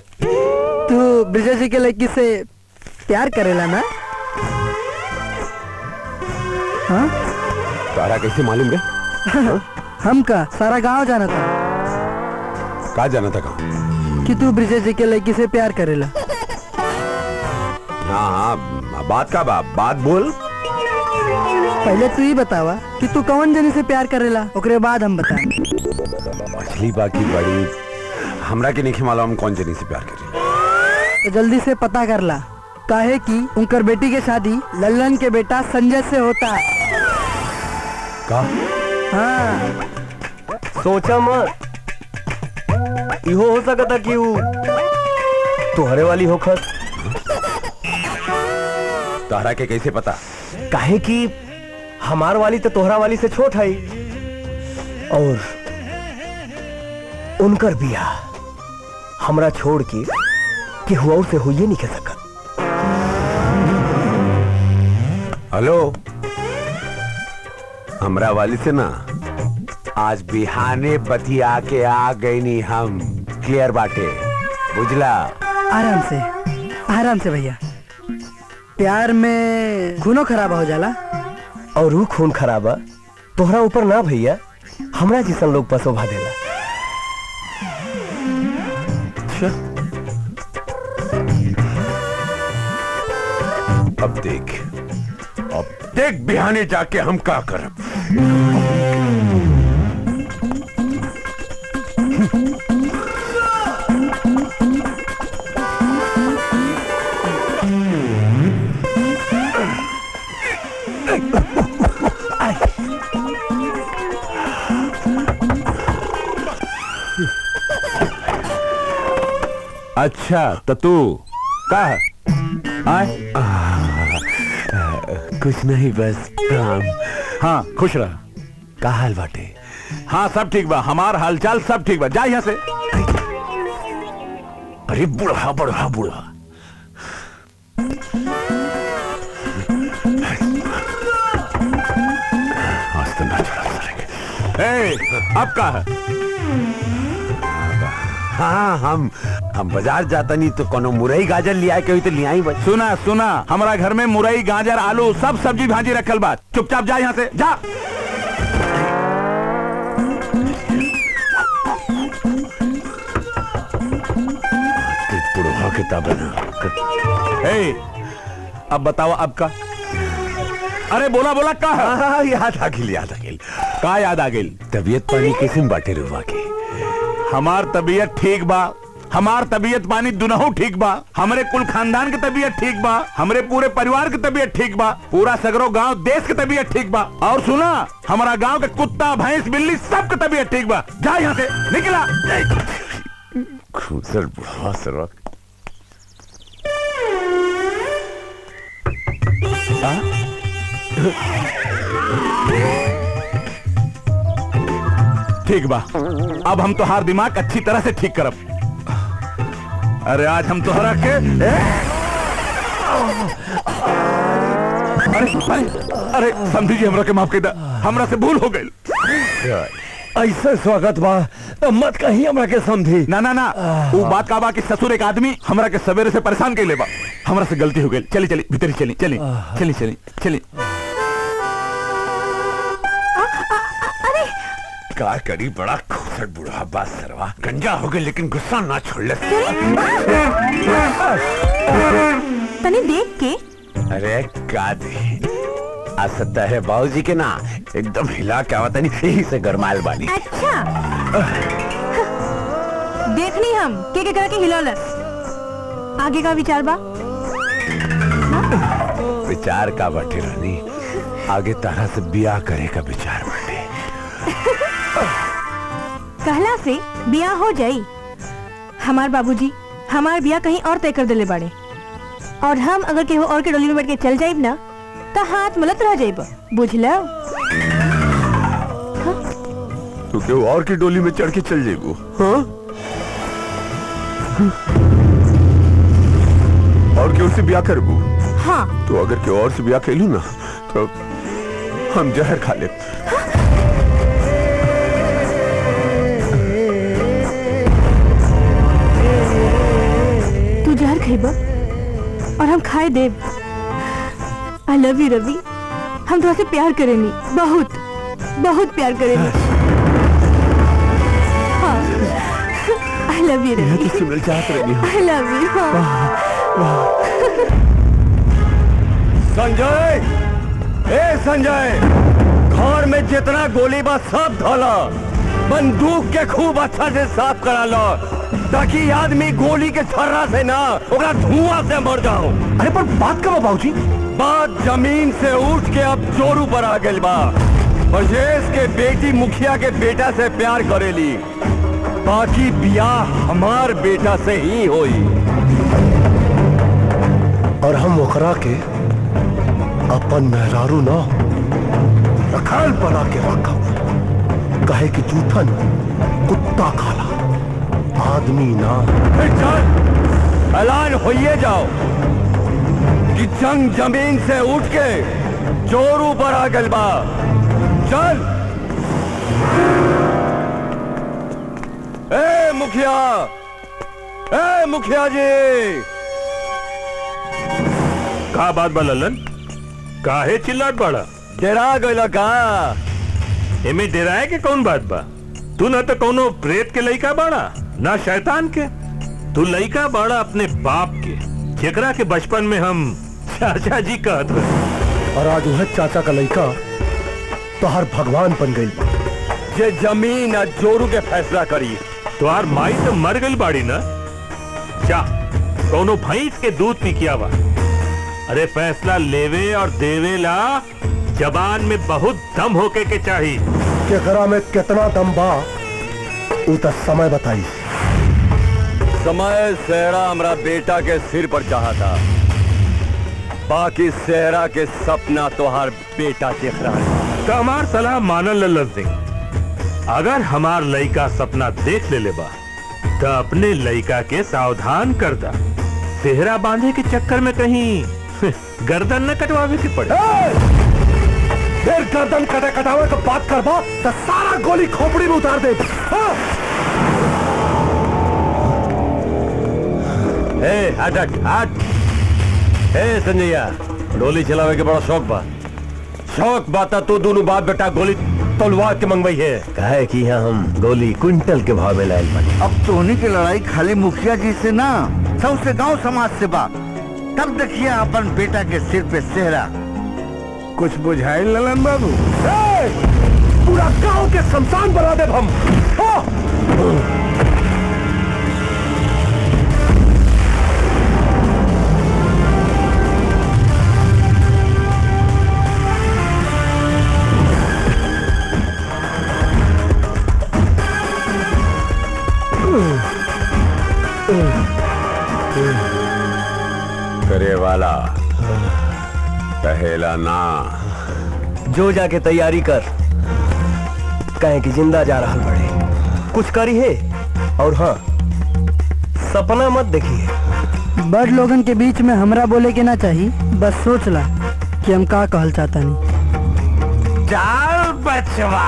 तू ब्रिजेश जी के लड़की से प्यार करेला ना? हाँ? तारा कैसे मालूम रे? हम का सारा गांव जाना था का जाना था कहाँ? कि तू ब्रिजेश जी के लड़की से प्यार करेला। हाँ बात का बात बोल। पहले तू ही बतावा कि तू कौन जने से प्यार करेला ओकरे बाद हम बताएं। मछली बाकी बड़ी हमरा के नहीं मालूम कौन जनी से प्यार करी। तो जल्दी से पता कर ला, काहे कि उनकर बेटी के शादी लल्लन के बेटा संजय से होता है। का? हाँ, सोचा मत, इहो हो सकता कि वो तुहरे वाली होखत। तोहरा के कैसे पता? काहे कि हमार वाली तो तोहरा वाली से छोट है और उनकर बियाह हमरा छोड़ के केहू से होइए नहीं कह सकत। हेलो, हमरा वाली से ना आज बिहाने बतिया के आ गई नी हम। क्लियर बाटे, बुझला? आराम से भैया, प्यार में खूनो खराब हो जाला। और वो खून खराबा तोहरा ऊपर ना भैया, हमरा जिसन लोग पर शोभा देला। अब देख बिहाने जाके हम का करब। अच्छा तो तू का आए? कुछ नहीं, बस प्रणाम। हाँ खुश रहा। का हाल बाटे? हाँ सब ठीक बा, हमार हालचाल सब ठीक बा। जा यहाँ से। अरे बूढ़ा बूढ़ा बूढ़ा, आज तो ना छोड़ा सकेंगे। ए, अब का है? हाँ हम बाजार जाता नहीं तो कोनो मुरई गाजर लिया के तो लिया ही बस। सुना, हमारा घर में मुरई गाजर आलू सब सब्जी भाजी रखल बा। चुपचाप जा यहाँ से, जा। बुढ़वा किताब अब बताओ अब का? अरे बोला का? याद आ गेल। का याद आ गेल? तबीयत पानी कैसे बाटे रुआ के? हमार तबीयत ठीक बा, हमार तबीयत पानी दुनहु ठीक बा, हमरे कुल खानदान की तबीयत ठीक बा, हमरे पूरे परिवार की तबीयत ठीक बा, पूरा सगरो गांव देश की तबीयत ठीक बा। और सुना, हमारा गांव के कुत्ता भैंस बिल्ली सब की तबीयत ठीक बा। जा यहाँ से, निकला। खूसर बुढ़वा सरवा। ठीक बा, अब हम तोहार दिमाग अच्छी तरह से ठीक करब। अरे आज हम तोहरा के अरे समझी जी, हमरा के माफ कर दा, हमरा से भूल हो गई। ऐसे स्वागत बा तो मत कहीं हमरा के समझी। ना वो बात का बा कि ससुर एक आदमी हमरा के सवेरे से परेशान कर ले बा। हमरा से गलती हो गई। चली भीतर चली। का करी, बड़ा खूसर बुढ़ा बात सरवा। गंजा हो गए लेकिन गुस्सा ना छोड़ ले। तनी देख के। अरे का दे, आ सकता है बाबूजी के ना एकदम हिला के आवता नहीं, यही से गरमायल बानी। अच्छा देखनी हम के करके हिलौलस। आगे का विचार बा? विचार का बाटे रानी, आगे तरह से बियाह करे का विचार बाटे। कहला से बियाह हो जाई। हमार बाबूजी हमार बियाह कहीं और तय कर देले बाड़े, और हम अगर केहू और के डोली में बैठ के चल जाइब ना तो हाथ मलत रह जाइब। बुझला? तू केहू और की डोली में चढ़ के चल जाइबू? हाँ? और केहू से बियाह करबू? हाँ। तो अगर केहू और से बियाह कैलू ना तो हम जहर खा ले। जहर खेब और हम खाए देव। आई लव यू रवि, हम थोड़ा से प्यार करेंगे, बहुत प्यार करेंगे। हाँ, आई लव यू रवि। सुनल चाहत रही। I love you. Sanjay, Sanjay, घर में जितना गोली बा सब धोला, बंदूक के खूब अच्छा से साफ करा लो, ताकि आदमी गोली के छर्रा से ना ओकरा धुआं से मर जाओ। अरे पर बात करो बाबूजी। बात जमीन से उठ के अब जोरू पर आ गई बा। ब्रजेश के बेटी मुखिया के बेटा से प्यार करेली, बाकी बियाह हमार बेटा से ही होई। और हम ओकरा के अपन मेहरारू ना रखाल बना के रखब। कहे कि जूठन कुत्ता खाला, आदमी ना। चल ऐलान होइए जाओ कि जंग जमीन से उठ के जोरू पर आ गई बा। चल ए मुखिया जी। का बात बा ललन? काहे चिल्लाट बाड़ा? डरा गइल का? एमे डराए के कौन बात बा? तू न तो कोनो प्रेत के लइका बाड़ा ना शैतान के। तू लइका बाड़ा अपने बाप के, जेकरा के बचपन में हम चाचा जी कहत रहे। और आज वह चाचा का लड़का तो हर भगवान बन गई। जे जमीन आ जोरू के फैसला करी। तुहार माई तो मर गई बाड़ी ना, जा कोनो भैंस के दूध पी के आवा। अरे फैसला लेवे और देवे ला जबान में बहुत दम होके के चाहिए। केकरा में कितना दम बा उ त समय बताई। समय सेहरा हमरा बेटा के सिर पर चाहता, बाकी सेहरा के सपना तोहार बेटा देख रहा है। तो हमार सलाह मानल ललन सिंह। अगर हमार लइका सपना देख ले बा तो अपने लइका के सावधान कर दा। सेहरा बांधे के चक्कर में कहीं गर्दन न कटवावे के पड़े। फिर गर्दन कटावे का बात करबा तो सारा गोली खोपड़ी में उतार दे। हट। संजैया, गोली चलावे के बड़ा शौक बा। शौक बात तू दोनों बाप बेटा गोली तलवार के मंगवाई है। कहे कि यहाँ हम गोली क्विंटल के भाव में लायल बनी। अब तोहनी की लड़ाई खाली मुखिया जी से ना, सबसे गांव समाज से बा। तब देखिए अपन बेटा के सिर पे सेहरा। कुछ बुझाई ललन बाबू? पूरा गांव के शमशान बना दे हम। करे वाला कहेला ना। जो जाके तैयारी कर, कहे कि जिंदा जा रहा बड़े। कुछ करी है और हाँ, सपना मत देखिए। बड़ लोगन के बीच में हमरा बोले के ना चाहिए। बस सोच ला कि हम का कहल चाहता नहीं। चाल बचवा।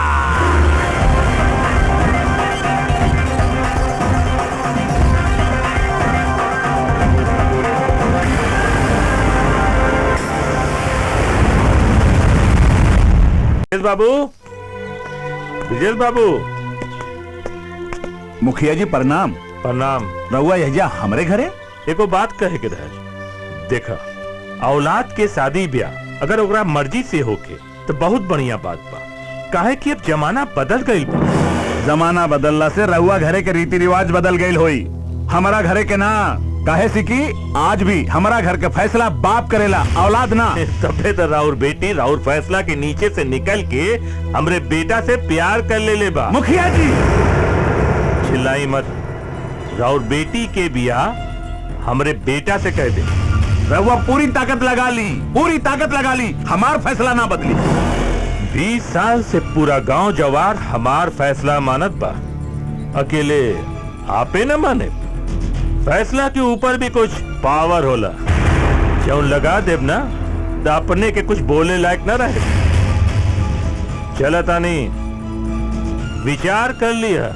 विजय बाबू। मुखिया जी प्रणाम। प्रणाम। रहुआ यह हमरे घरे एको बात कहे के रह। देखा, औलाद के शादी ब्याह अगर ओकरा मर्जी से होके तो बहुत बढ़िया बात बा। काहे कि अब जमाना बदल गई बा। जमाना बदलला से रहुआ घरे के रीति रिवाज बदल गई होई, हमारा घरे के ना। काहे सी कि आज भी हमारा घर के फैसला बाप करेला, औलाद ना। तबे तो राउर बेटी राउर फैसला के नीचे से निकल के हमरे बेटा से प्यार कर ले बा। मुखिया जी चिल्लाई मत। राउर बेटी के बियाह हमरे बेटा से कह दे। रहुआ पूरी ताकत लगा ली, पूरी ताकत लगा ली, हमार फैसला ना बदली। 20 साल से पूरा गांव जवार हमार फैसला मानत बा, अकेले आपे न माने। फैसला के ऊपर भी कुछ पावर होला। जब लगा देब ना तो अपने के कुछ बोले लायक न रहे। चला तानी विचार कर लिया।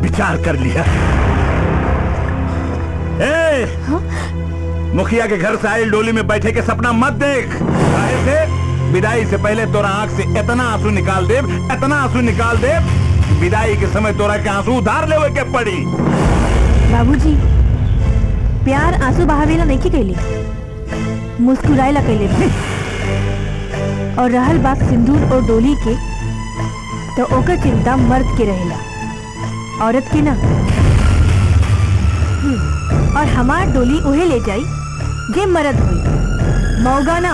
विचार कर लिया। मुखिया के घर से आयल डोली में बैठे के सपना मत देख। काहे से विदाई से पहले तोरा आंख से इतना आंसू निकाल दे, इतना आंसू निकाल दे, विदाई के समय तोरा के आंसू उधार लेवे के पड़ी। बाबूजी, प्यार आंसू बहावेला नहीं की कैली, मुस्कुराएला कैले बा। और रहल बात सिंदूर और डोली के, तो ओकर चिंता मर्द के रहेला, औरत की ना। और हमार डोली उहे ले जाई जे मर्द हुई, मौगा ना।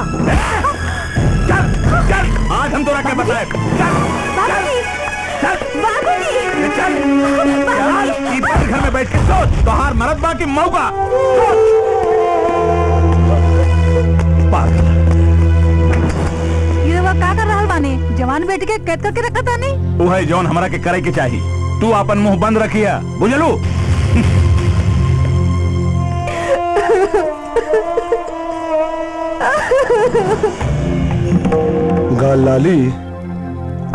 चल चल, आज हम तोरा क्या बताए। बाबूजी, बाबूजी, चल चल, घर में बैठ के सोच, तोहार मर्द बा की मौका। ये वो का कर रहल बाने? जवान बेटी के कैद करके रखा था नहीं? वो है जौन हमरा के करे के चाहिए। तू अपन मुंह बंद रखिया, बुझलू? गाल लाली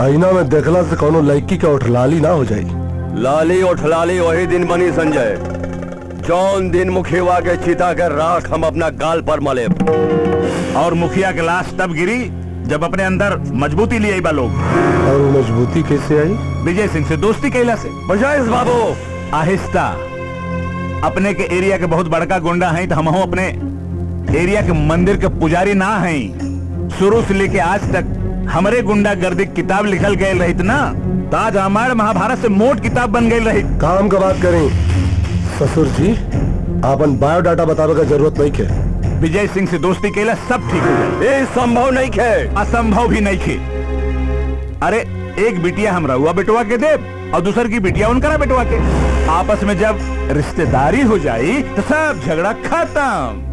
आईना में देखला से कोनो लड़की के उठ लाली ना हो जाई। लाली उठ लाली वही दिन बनी संजय, जौन दिन मुखिया के चिता के राख हम अपना गाल पर मले। और मुखिया के लाश तब गिरी जब अपने अंदर मजबूती लिए बा लोग। और वो मजबूती कैसे आई? विजय सिंह से दोस्ती कैला से। बजाय बाबू आहिस्ता, अपने के एरिया के बहुत बड़का गुंडा हैं, तो हम अपने एरिया के मंदिर के पुजारी ना हैं। शुरू से लेके आज तक हमारे गुंडा गर्दी किताब लिखल गए रही ना, ताज रामायण महाभारत से मोट किताब बन गई रही। काम का बात करें ससुर जी, आपन बायोडाटा बतावे का जरूरत नहीं है। विजय सिंह से दोस्ती कैला सब ठीक हो जाए। ये संभव नहीं है, असंभव भी नहीं खे। अरे एक बिटिया हम रहुआ बेटवा के दे और दूसर की बिटिया उनका बेटवा के। आपस में जब रिश्तेदारी हो जाई तो सब झगड़ा खत्म।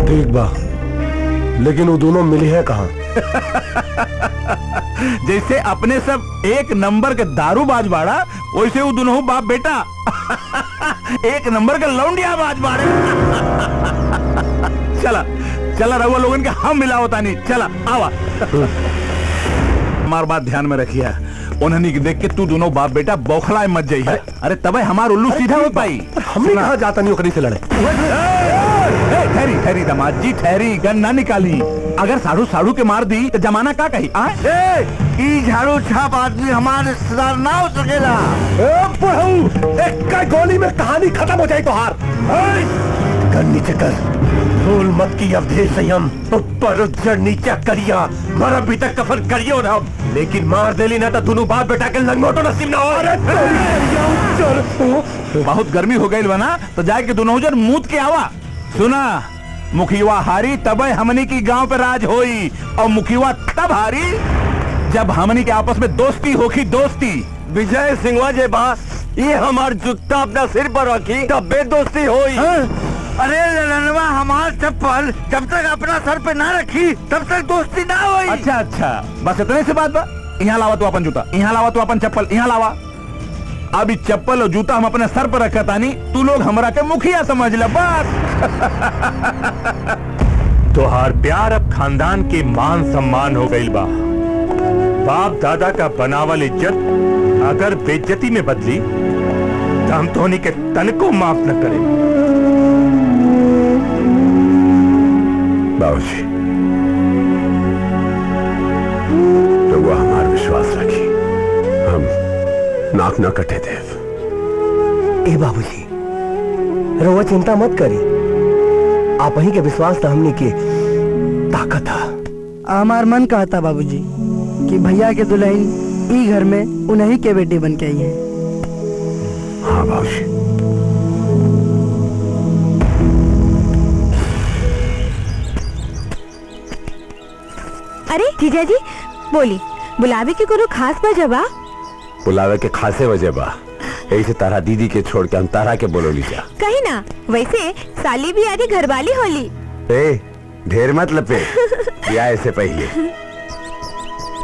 ठीक बा, लेकिन वो दोनों मिली है कहाँ? जैसे अपने सब एक नंबर के दारूबाज बाड़ा, वैसे वो दोनों बाप बेटा एक नंबर के लौंडिया बाज बाड़े। चला चला रहुआ लोगन के हम मिला होता नहीं। चला आवा। हमार बात ध्यान में रखिए, उन्हें देख के तू दोनों बाप बेटा बौखलाए मत जाइए। अरे तब हमार उल्लू सीधा हो पाई। हमने कहा जाता नहीं कहीं से लड़े। ठहरी ठहरी दामाद जी, ठहरी, गन ना निकाली। अगर साड़ू साड़ू के मार दी तो जमाना का कही? झाड़ू छाप आदमी हमारे रिश्तेदार ना हो सकेला। एक का गोली में कहानी खत्म हो जाए तो हार। गन नीचे कर, भूल मत की अवधेश संयम। ऊपर जड़ नीचे करिया, मर अभी तक कफन करियो ना, लेकिन मार देली ना तो दोनों बाप बेटा के लंगोटो नसीब ना हो। बहुत गर्मी हो गई बना, तो जाके दोनों जन मूत के आवा। सुना, मुखिया हारी तब हमनी की गांव पे राज होई, और मुखिया तब हारी जब हमनी के आपस में दोस्ती होगी। दोस्ती विजय सिंह जे बा, ये हमार जूता अपना सिर पर रखी तब बेदोस्ती होई। अरे ललनवा, हमार चप्पल जब तक अपना सर पे ना रखी तब तक दोस्ती ना हुई। अच्छा अच्छा, बस इतने से बात बा। यहाँ लावा तू अपन जूता, यहाँ लावा तू अपन चप्पल, यहाँ लावा। अभी चप्पल और जूता हम अपने सर पर रखा तानी, तू लोग हमरा के मुखिया समझ ले बस। तोहार प्यार अब खानदान के मान सम्मान हो गई बा। बाप दादा का बनावल इज्जत अगर बेइज्जती में बदली तो हम तोहनी के तन को माफ न करें। बाबूजी, तो वो हमारा विश्वास रखी, हम नाक न कटे देव। ए बाबूजी, रउआ चिंता मत करी, आप ही के विश्वास था हमने के ताकत था। हमार मन कहता बाबूजी कि भैया के दुल्हन ई घर में उन्हीं के बेटी बन के आई है। हाँ बाबूजी। अरे जीजा जी, बोली बुलावे के कोनो खास वजह बा? बुलावे के खासे वजह बा, ऐसे तारा दीदी के छोड़ के हम तारा के बोलो लीजा। कहीं ना, वैसे साली भी आगे घरवाली होली। ए, ढेर मत लपे, ब्याह से पहले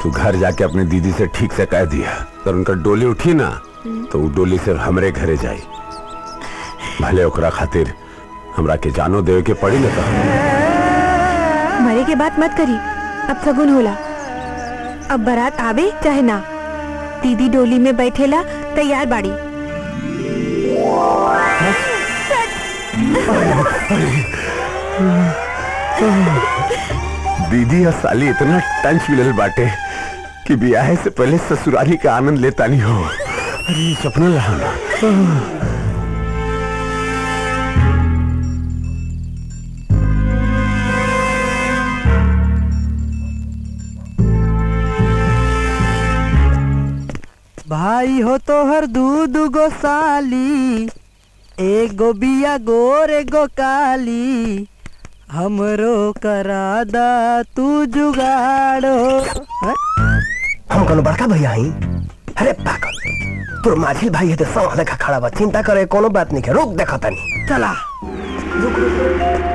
तू घर जाके अपने दीदी से ठीक से कह दिया, अगर उनका डोली उठी ना तो वो डोली से हमरे घरे जाई। भले ओकरा खातिर हमरा के जानो देवे के पड़ी ना। तो मरे के बात मत करी, अब सगुन होला। अब बारात आवे चाहे ना, दीदी डोली में बैठेला तैयार बाड़ी। दीदी और साली इतना टंच मिलल बाटे कि ब्याह से पहले ससुराली का आनंद लेता नहीं हो। अरे सपना लहाना। भाई हो तो हर दूध गो साली, एगो बिया गोर एगो काली, हमरो करा दा तू जुगाड़ो। हम कोनो बड़का भैया हई? अरे पागल, तोर माझी भाई है तो सब देखा खड़ा बा, चिंता करे कोनो बात नहीं है, रुक देखा तनी। चला रुक रुक।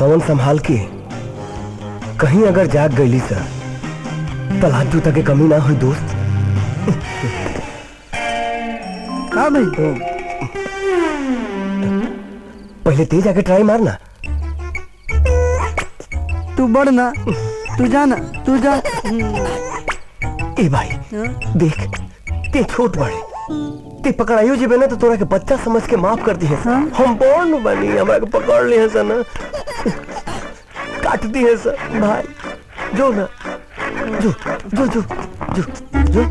पवन संभाल के, कहीं अगर जाग गईली सर तलाक जूता के कमी ना हुई दोस्त। का भाई तो पहले तेज आके ट्राई मारना। तू बढ़ना, तू जाना, तू जा। ए भाई देख, ते छोट बड़े, ते पकड़ाइयो जेबे ना तो तोरा के बच्चा समझ के माफ कर दिए। हम बॉर्न बनी, हमरा के पकड़ लिए सर ना, काट दिए सर भाई। जो ना, जो जो जो जो जो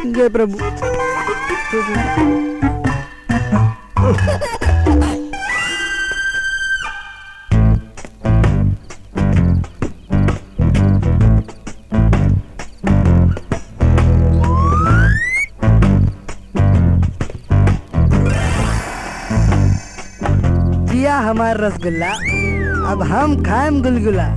जय प्रभु। जिया हमार रसगुल्ला, अब हम खाएम गुलगुला।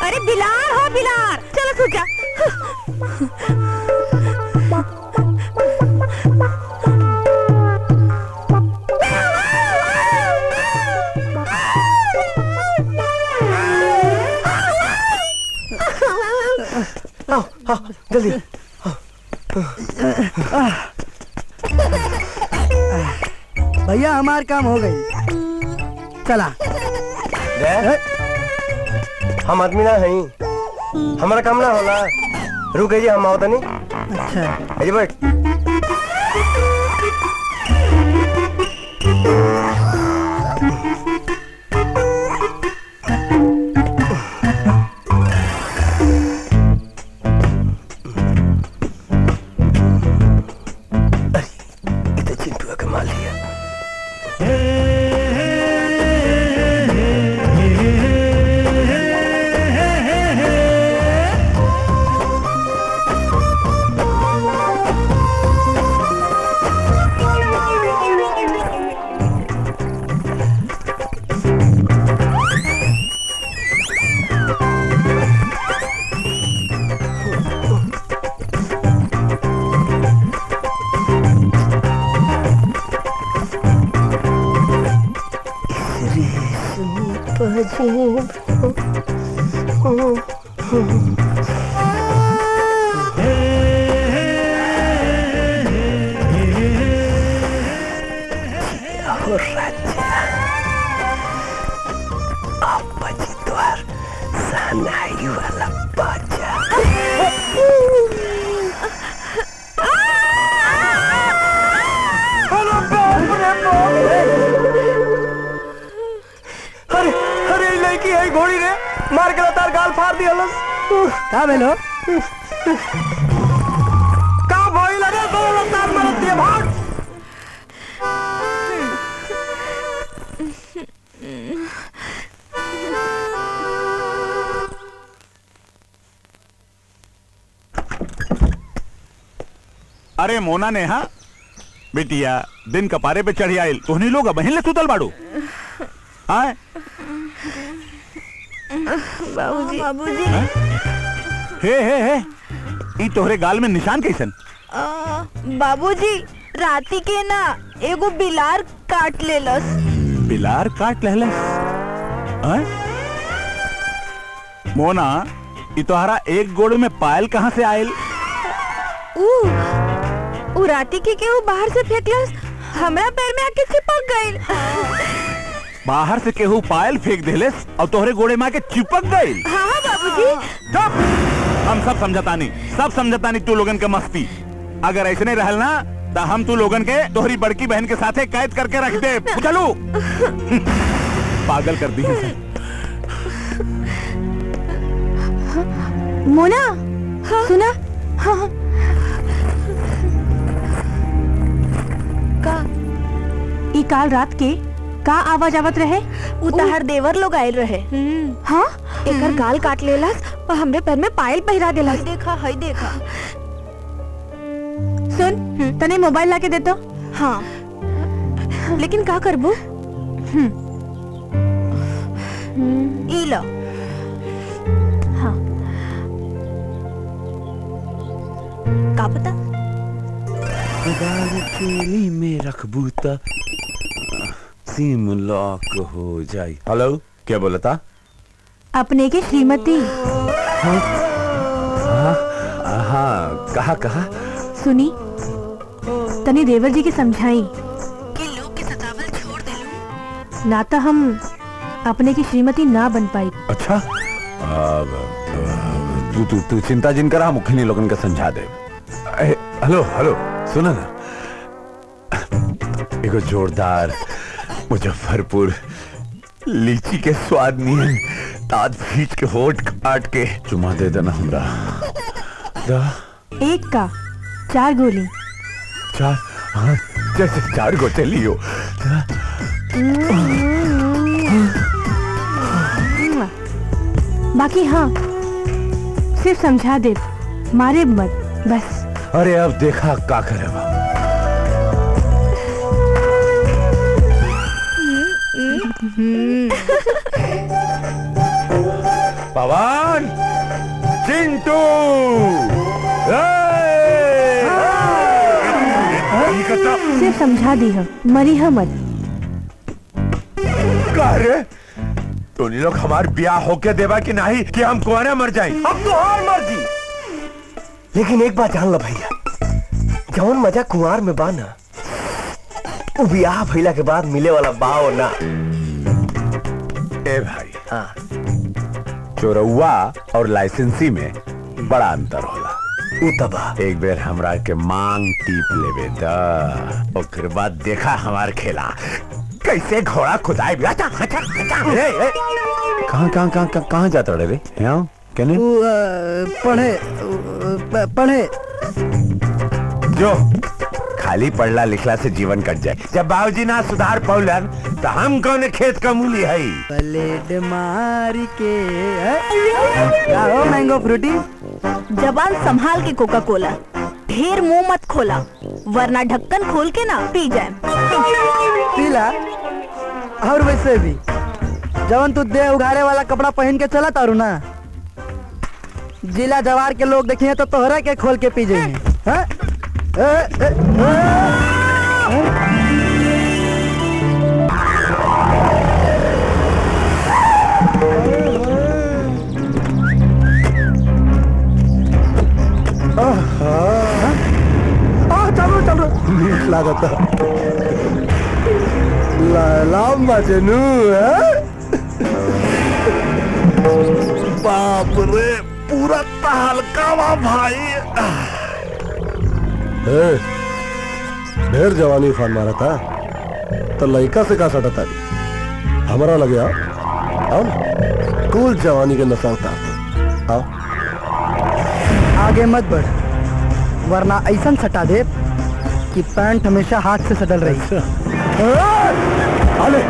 अरे बिलार हो बिलार, चलो तू जा। आओ जल्दी। भैया हमार काम हो गई, चला। हम आदमी ना हई, हमारा काम ना होला। रुक जी, हम आओ तनी। अच्छा अजी बैठ। अरे चिंटू का माल लिया। वाला बाजा। अरे अरे लड़की है घोड़ी ने मार के तार गाल फाड़ दिया। का भेलो? का भइल? अरे दोनों तार मार दिए, भाग। अरे मोना ने, हाँ बेटिया दिन कपारे पे चढ़ी आयल, तोहनी लोग बहन ले सुतल बाड़ू। आए बाबूजी बाबूजी हे ई तोहरे गाल में निशान कैसन? बाबूजी राती के ना एगो बिलार काट लेलस। बिलार काट लेलस? मोना ई तोहरा एक गोड़ में पायल कहाँ से आयल? उराती के केहू बाहर से फेंकलस, हमरा पैर में आके चिपक गइल। बाहर से केहू पायल फेंक देलेस और तोहरे गोड़े में आके चिपक गई। हाँ बाबूजी। चुप! हम सब समझतानी तू लोगन के मस्ती। अगर ऐसे नहीं रहल ना तो हम तू लोगन के तोहरी बड़की बहन के साथे कैद करके रख दे। चलो। पागल कर दी है। मोना, सुना? हाँ। का ई काल रात के का आवाज आवत रहे? उतार देवर लोग आयल रहे। हाँ, एकर गाल काट लेलस और हमरे पैर में पायल पहिरा देलस। हई देखा। सुन, तने मोबाइल लाके दे तो। हाँ, लेकिन का करबू? ई लो। हाँ। का पता? केली में रखबू त सिम लॉक हो जाई। हेलो, क्या बोला था? अपने की श्रीमती। हाँ, कहा सुनी, तनी देवर जी की समझाई कि लोग के सतावल छोड़ दे लो, ना तो हम अपने की श्रीमती ना बन पाई। अच्छा, तू चिंता जिन करा, मुखनी लोगन का समझा दे। हेलो, सुना ना, एगो जोरदार मुजफ्फरपुर लीची के स्वाद नहीं, दांत भींच के होठ काट के चुमा दे देना हमरा। एक का 4 गोली। 4? हाँ, जैसे 4 गोटे लियो। बाकी हाँ, सिर्फ समझा दे, मारे मत बस। अरे अब देखा का करे बाबा। पवन, चिंटू, सिर्फ समझा दी है, मरी है मत। रे तोनी लोग हमार ब्याह होके देवा कि नहीं कि हम कुआरे मर जाए? अब तो और मर्जी। लेकिन एक बात जान लो भैया, जौन मजा कुंवार में बा ना, वो ब्याह भइला के बाद मिले वाला बाओ ना। ए भाई, हाँ, चोरौआ और लाइसेंसी में बड़ा अंतर होला। एक बेर हमरा के मांग टीप लेवे दा, ओकर बाद देखा हमार खेला कैसे घोड़ा खुदाई। कहाँ जाता रे? कहने पढ़े जो खाली पढ़ला लिखला से जीवन कट जाए। जब बाबूजी ना सुधार पौलन तो हम कौन खेत का मूली है? ब्लेड मार के मैंगो फ्रूटी। जबान संभाल के कोका कोला, ढेर मुंह मत खोला, वरना ढक्कन खोल के ना पी जाए। पीला। और वैसे भी जवन तू देह उघाड़े वाला कपड़ा पहन के चला तारू ना, जिला जवार के लोग देखिए तो तोहरा के खोल के पी जाए। चलो मीठ लागता। लाम मजनू बाप रे, पूरा तहलका भाई। ढेर जवानी फान मारा था तो लड़का से का सटा था हमारा लगे। आओ कूल जवानी के नशा उतार। आओ आगे मत बढ़, वरना ऐसा सटा दे कि पैंट हमेशा हाथ से सटल रही। अरे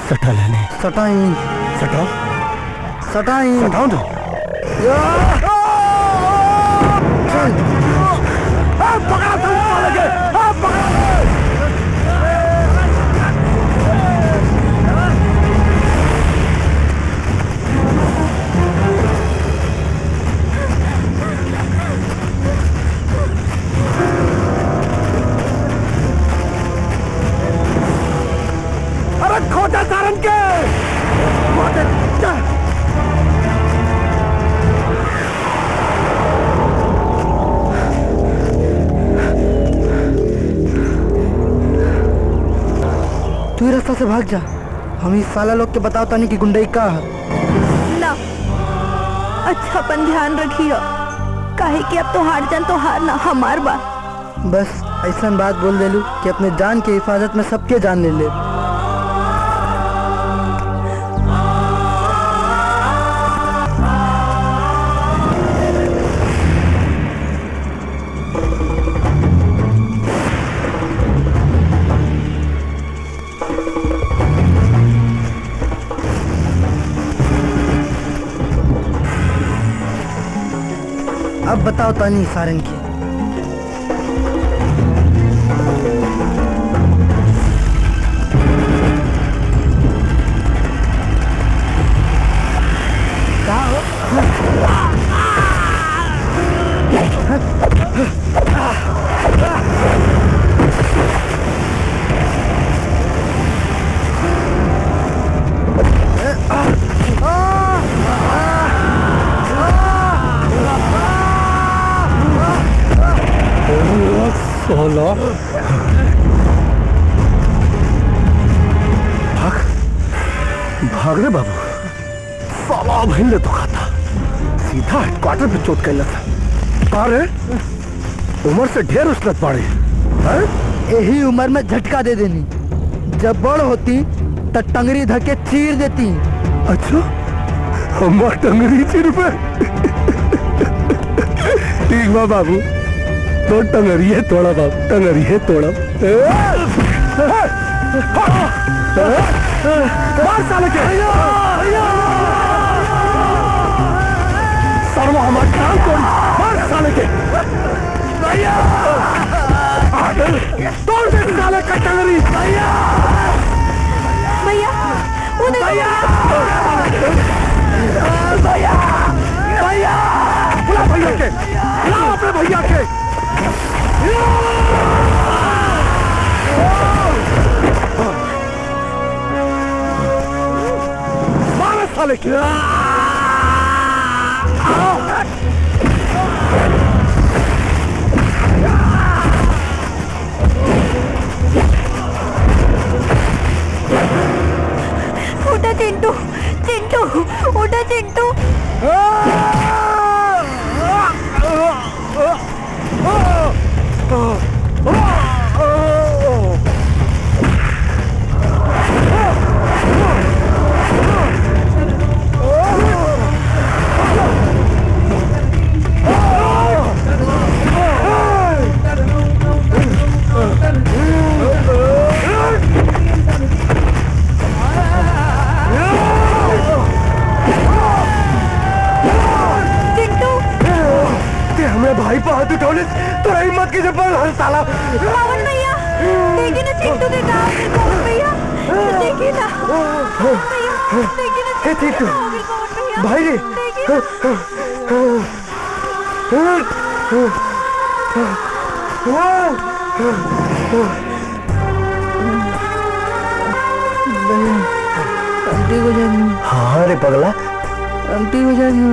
सटा लेने सटाई सटाओ सटाई सटाओ तो खोटा सारन के रास्ता से भाग जा। हम इस साला लोग के बताओ तानी की गुंडई का है। ना अच्छा अपन ध्यान रखियो, काहे कि अब तो हार जान तो हार ना हमार बा। बस ऐसा बात बोल देलू कि अपने जान के हिफाजत में सबके जान ले ले। अब बताओ तानी सारंग की। भाग रे बाबू, साला भिंड तो खाता सीधा हेडक्वार्टर पे चोट कैला था। कहा रे उम्र से ढेर उसलत पड़ी है? यही उम्र में झटका दे देनी, जब बड़ होती तो टंगरी धके चीर देती। अच्छा हमार टंगरी चीर पे ठीक बा बाबू, तो टंगरी है तोड़ा बाबू, टंगरी है तोड़ा। मार साले के सर्व हमारे काम को मार साले के तोड़ दे साले का टंगरी। भैया वो भैया भैया भैया बुला भैया के, बुला अपने भैया के। मार साले के। उठा चिंटू, चिंटू उठा चिंटू। भाई पे हाथ उठौले तो हिम्मत की जबर हर साला। पवन भैया देखिए ना चिंटू के गाँव में, पवन भैया देखिए ना भैया, देखिए ना हे चिंटू भैया भाई रे। आंटी को जानी। हाँ रे पगला, आंटी को जानी।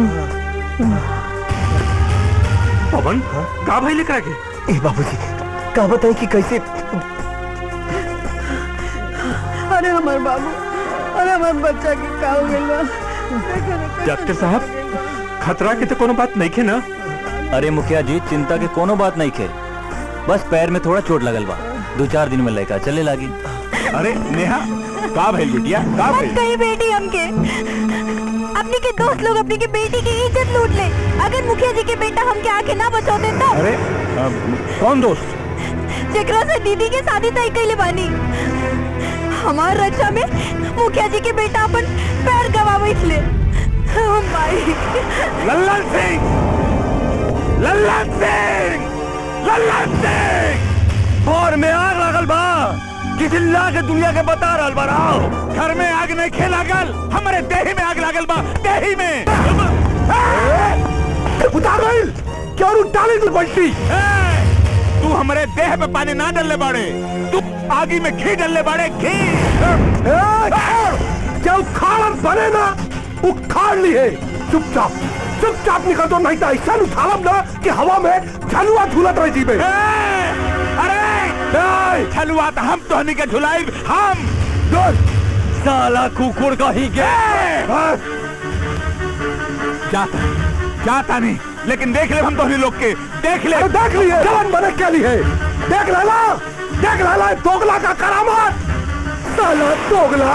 पवन का भाई लेकर आगे? ए बाबूजी का बताएं कि कैसे। अरे हमारे बाबू, अरे हमारे बच्चा की का हो गया। डॉक्टर साहब खतरा की तो कोनो बात नहीं खे ना? अरे मुखिया जी चिंता के कोनो बात नहीं खे, बस पैर में थोड़ा चोट लगल बा, 2-4 दिन में लेकर चले लागी। अरे नेहा का भाई बिटिया का भाई? कहीं बेटी हमके अपनी के दोस्त लोग अपनी के बेटी की इज्जत लूट ले। अगर मुखिया जी के बेटा हमके आके ना बचाओ देता। अरे कौन दोस्त? जेकरा से दीदी के शादी तय कैले बानी। हमार रक्षा में मुखिया जी के बेटा अपन पैर गवावे ले। लल्लन सिंह, लल्लन सिंह, लल्लन सिंह। और में आग लागल बा, किसी ला के दुनिया के बता रहल बा। घर में आग नहीं खे लागल, हमारे देही में आग लागल बा, देही में। उतार गइल क्यों डाली तू बंटी? तू हमारे देह पे पानी ना डालने बाड़े, तू आगी में घी डालने बाड़े, घी। क्या उखाड़ बने ना उखाड़ ली है। चुपचाप चुपचाप निकल दो, नहीं तो ऐसा उछालब ना कि हवा में झलुआ झूलत रह जीबे। अरे झलुआ तो हम तो नहीं के झुलाइब, हम साला कुकुर का ही जाता नहीं, लेकिन देख ले हम तो लोग के देख ले। देख लिए जवान बने क्या लिए देख लाला दोगला का करामात साला दोगला।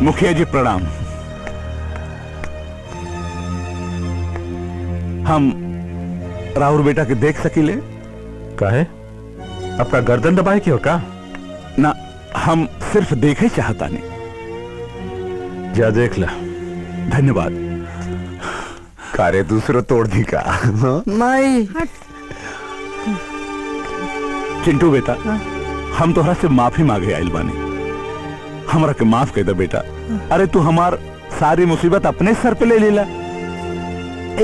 मुखिया जी प्रणाम। हम राहुल बेटा के देख सकीले? काहे आपका गर्दन दबाए क्यों का? ना, हम सिर्फ देखे चाहता नहीं। जा देख ला। धन्यवाद। कारे दूसरो तोड़ दी का। माई चिंटू बेटा, हम तोहरा से माफी मांगे आइल बानी। हमरा के माफ कर दे बेटा। अरे तू हमार सारी मुसीबत अपने सर पे ले लेला।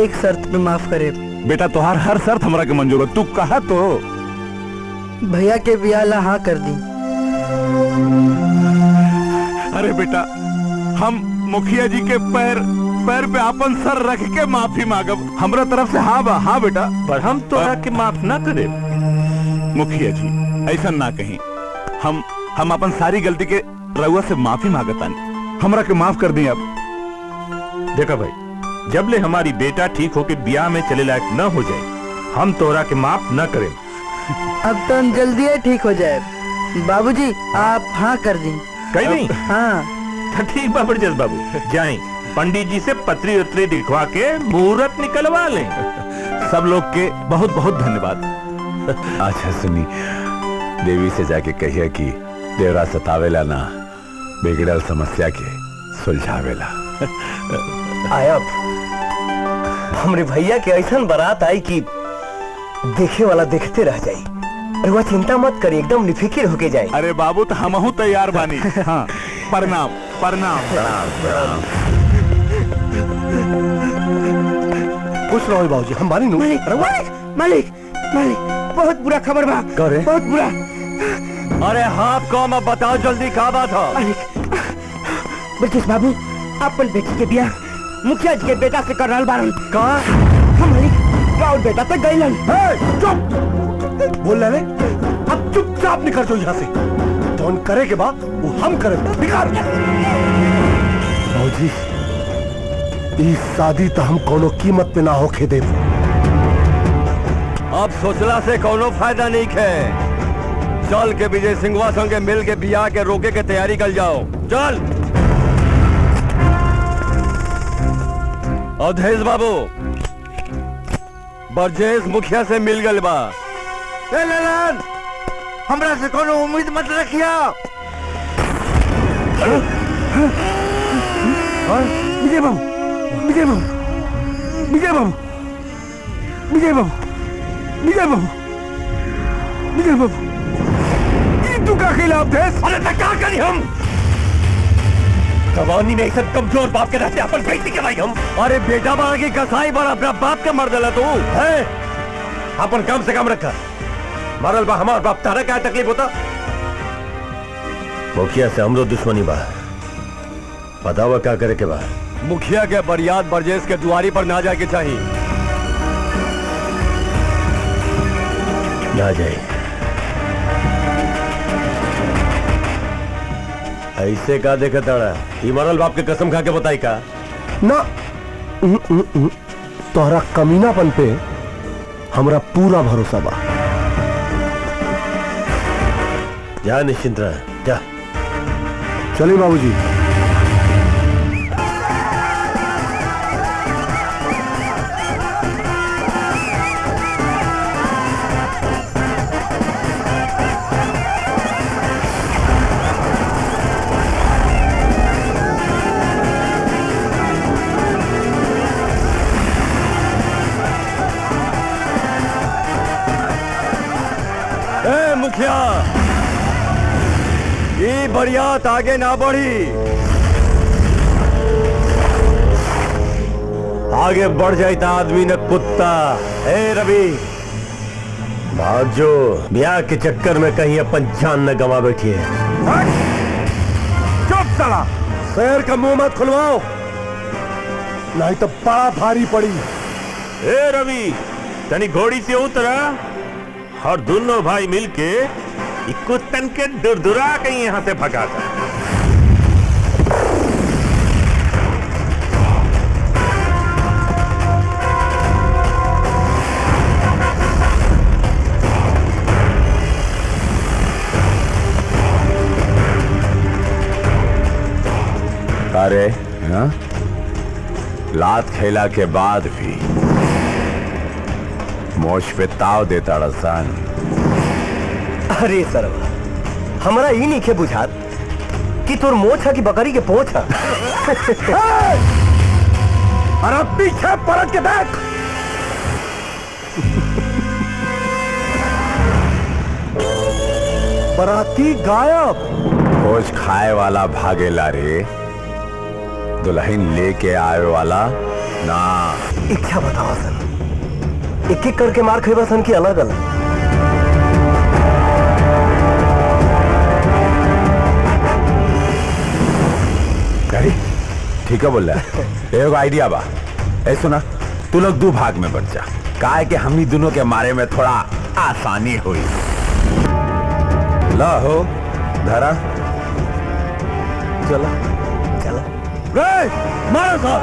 एक शर्त पे माफ करे बेटा, तोहार हर शर्त हमरा के मंजूर है। तू कहा तो भैया के ब्याह ला हाँ कर दी। अरे बेटा, हम मुखिया जी के पैर पे अपन सर रख के माफी मांगब। हमरा तरफ से हाँ बा। हाँ बेटा, पर हम तोरा के माफ ना करे। मुखिया जी ऐसा ना कहीं। हम अपन सारी गलती के रउआ से माफी मांगतानी। हमरा के माफ कर दी। अब देखा भाई, जब ले हमारी बेटा ठीक होके ब्याह में चले लायक न हो जाए, हम तोरा के माफ न करें। अब तो हम जल्दी ही ठीक हो जाए। बाबूजी आप हाँ कर दी। कहीं नहीं? हाँ तो ठीक बा ब्रजेश बाबू, जाएं पंडित जी से पत्री उतरी दिखवा के मुहूर्त निकलवा लें। सब लोग के बहुत बहुत धन्यवाद। अच्छा सुनी, देवी से जाके कहिए कि देवरा सतावेला ना, बिगड़ल समस्या के सुलझावेला। आयब हमरे भैया के ऐसा बारात आई कि देखे वाला देखते रह जाए। अरे वह चिंता मत करिए, एकदम निफिकिर होके जाए। अरे बाबू, तो हमहू तैयार बानी। हाँ, प्रणाम प्रणाम प्रणाम। खुश रहो बाबूजी, हम बानी नु। मालिक बहुत बुरा खबर बा। बहुत बुरा। अरे हाँ कौन, अब बताओ जल्दी, क्या बात है? मालिक, ब्रजेश बाबू अपन बेटी के ब्याह मुखिया जी के बेटा से कर रहल बारन। कहाँ? हम मालिक राउर बेटा तो गइलन। चुप बोल रहे, अब चुपचाप निकल जाओ यहाँ से। कौन करे के बाद वो हम करे। निकाल बाबूजी, इस शादी तो हम कोनो कीमत पे ना होके दे। अब सोचला से कोनो फायदा नहीं है। चल के विजय सिंहवा संगे मिल के बियाह के रोके के तैयारी कर जाओ। चल अवधेश बाबू, ब्रजेश मुखिया से मिल गल बा। ललन, हमरा से कोनो उम्मीद मत रखिया। विजय बाबू, विजय बाबू, विजय बाबू, विजय बाबू, विजय बाबू, विजय बाबू, तू का खिलाफ थे? अरे तो क्या करी हम? जवानी में सब कमजोर बाप के रहते अपन बेटी के भाई हम। अरे बेटा बाल की कसाई बड़ा अपना बाप का मर दला तू है। अपन कम से कम रखा। मरल बा हमार बाप, तारा क्या तकलीफ होता? मुखिया से हमरो दुश्मनी बा, बताओ क्या करे के बा? मुखिया के बरियात ब्रजेश के दुआरी पर ना जाके चाहिए। ना जाए। ऐसे का देखा ताड़ा? मरल बाप के कसम खा के बताई का? ना तोहरा कमीनापन पे हमरा पूरा भरोसा बा। जा निश्चिंत रह, जा। चलिए बाबूजी। मुखिया, ये बरियात आगे ना बढ़ी। आगे बढ़ जाए तो आदमी न कुत्ता। ए रवि, भाग जो, ब्याह के चक्कर में कहीं अपन जान न गवा बैठी है। चुप साला, शहर का मुंह मत खुलवाओ, नहीं तो बड़ा भारी पड़ी। ए रवि, तनी घोड़ी से उतरा, और दोनों भाई मिलके कुत्तन के दुरदुरा के यहाँ से भगाता। अरे हाँ? लात खेला के बाद भी मोश पे ताव देता रसान। अरे सरवा, हमारा ही नहीं खे बुझात कि तोर मोछ है कि बकरी के पोछ है। अरे पीछे पलट के देख। बराती गायब। भोज खाए वाला भागेला रे, दुल्हन लेके आए वाला ना। इच्छा बताओ सन, एक एक करके मार खेबा सन की अलग अलग। ठीक है बोल रहा है। एक आइडिया बा, ऐ सुना, तू लोग दो भाग में बच जा, काहे कि हमनी दोनों के मारे में थोड़ा आसानी हुई। ला हो धरा, चला चला मारो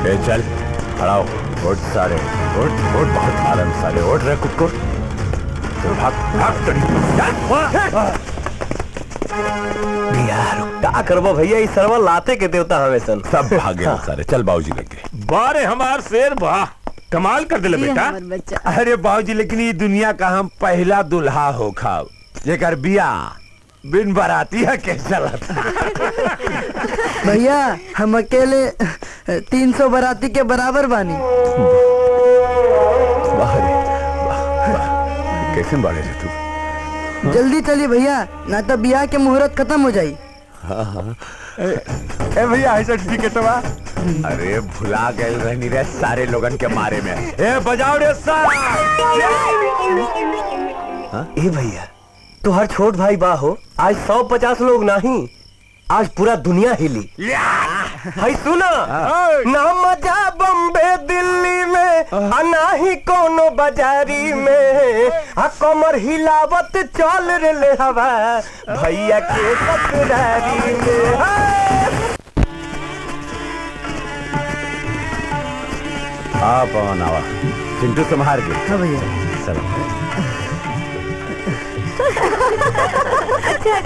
ए चल खड़ा हो, उठ सारे, उठ उठ, बहुत आराम सारे, उठ रहे खुद को। तो भाग भाग क्या करबो भैया, इस सरवा लाते के देवता हमें सन। सब भागे सारे, चल बाबूजी लगे। बारे हमार शेर वाह, कमाल कर दिले बेटा। अरे बाबूजी, लेकिन ये दुनिया का हम पहला दुल्हा हो खाओ जेकर बिया बिन बरातिया के चलत। भैया हम अकेले 300 बराती के बराबर बानी। कैसे बाड़े रे तू? जल्दी चलिए भैया, ना तो बियाह के मुहूर्त खत्म हो जाई। ए भैया है सर्टिफिकेट बा। अरे भुला गए रहनी रे सारे लोगन के मारे में। ए बजाओ रे सारा। ए भैया, तो हर छोट भाई बा हो, आज 150 लोग नहीं, आज पूरा दुनिया हिली। हाय सुना, ना मजा बम्बे दिल्ली में, ना ही कोनो बाजारी में, कमर हिलावत चल रे हवा भैया के ससुरारी में। पवन आवा, चिंटू संभार के। हाँ भैया। चलो अच्छा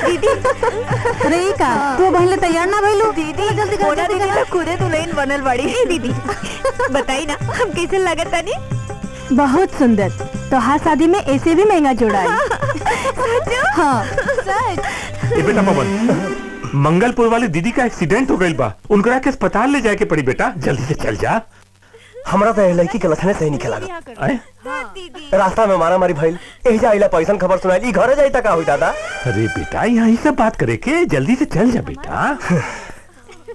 दीदी, अरे का तू बहन तैयार ना भइलू? दीदी जल्दी कर, दीदी तो खुदे दुल्हन बनल बड़ी। दीदी बताई ना, हम कैसे लगत तानी? बहुत सुंदर। तो हर शादी में ऐसे भी महंगा जोड़ा है। हाँ सच। ए बेटा पवन, मंगलपुर वाली दीदी का एक्सीडेंट हो गई बा, उनकरा के अस्पताल ले जाए के पड़ी बेटा, जल्दी से चल जा। हमरा तो लड़की के लथने सही निकला। रास्ता में मारा मारी भइल, एजा आइला पैसन खबर सुनाई, ई घरे जाई त का होई दादा? अरे बेटा, यहाँ सब बात करे के, जल्दी से चल जा बेटा।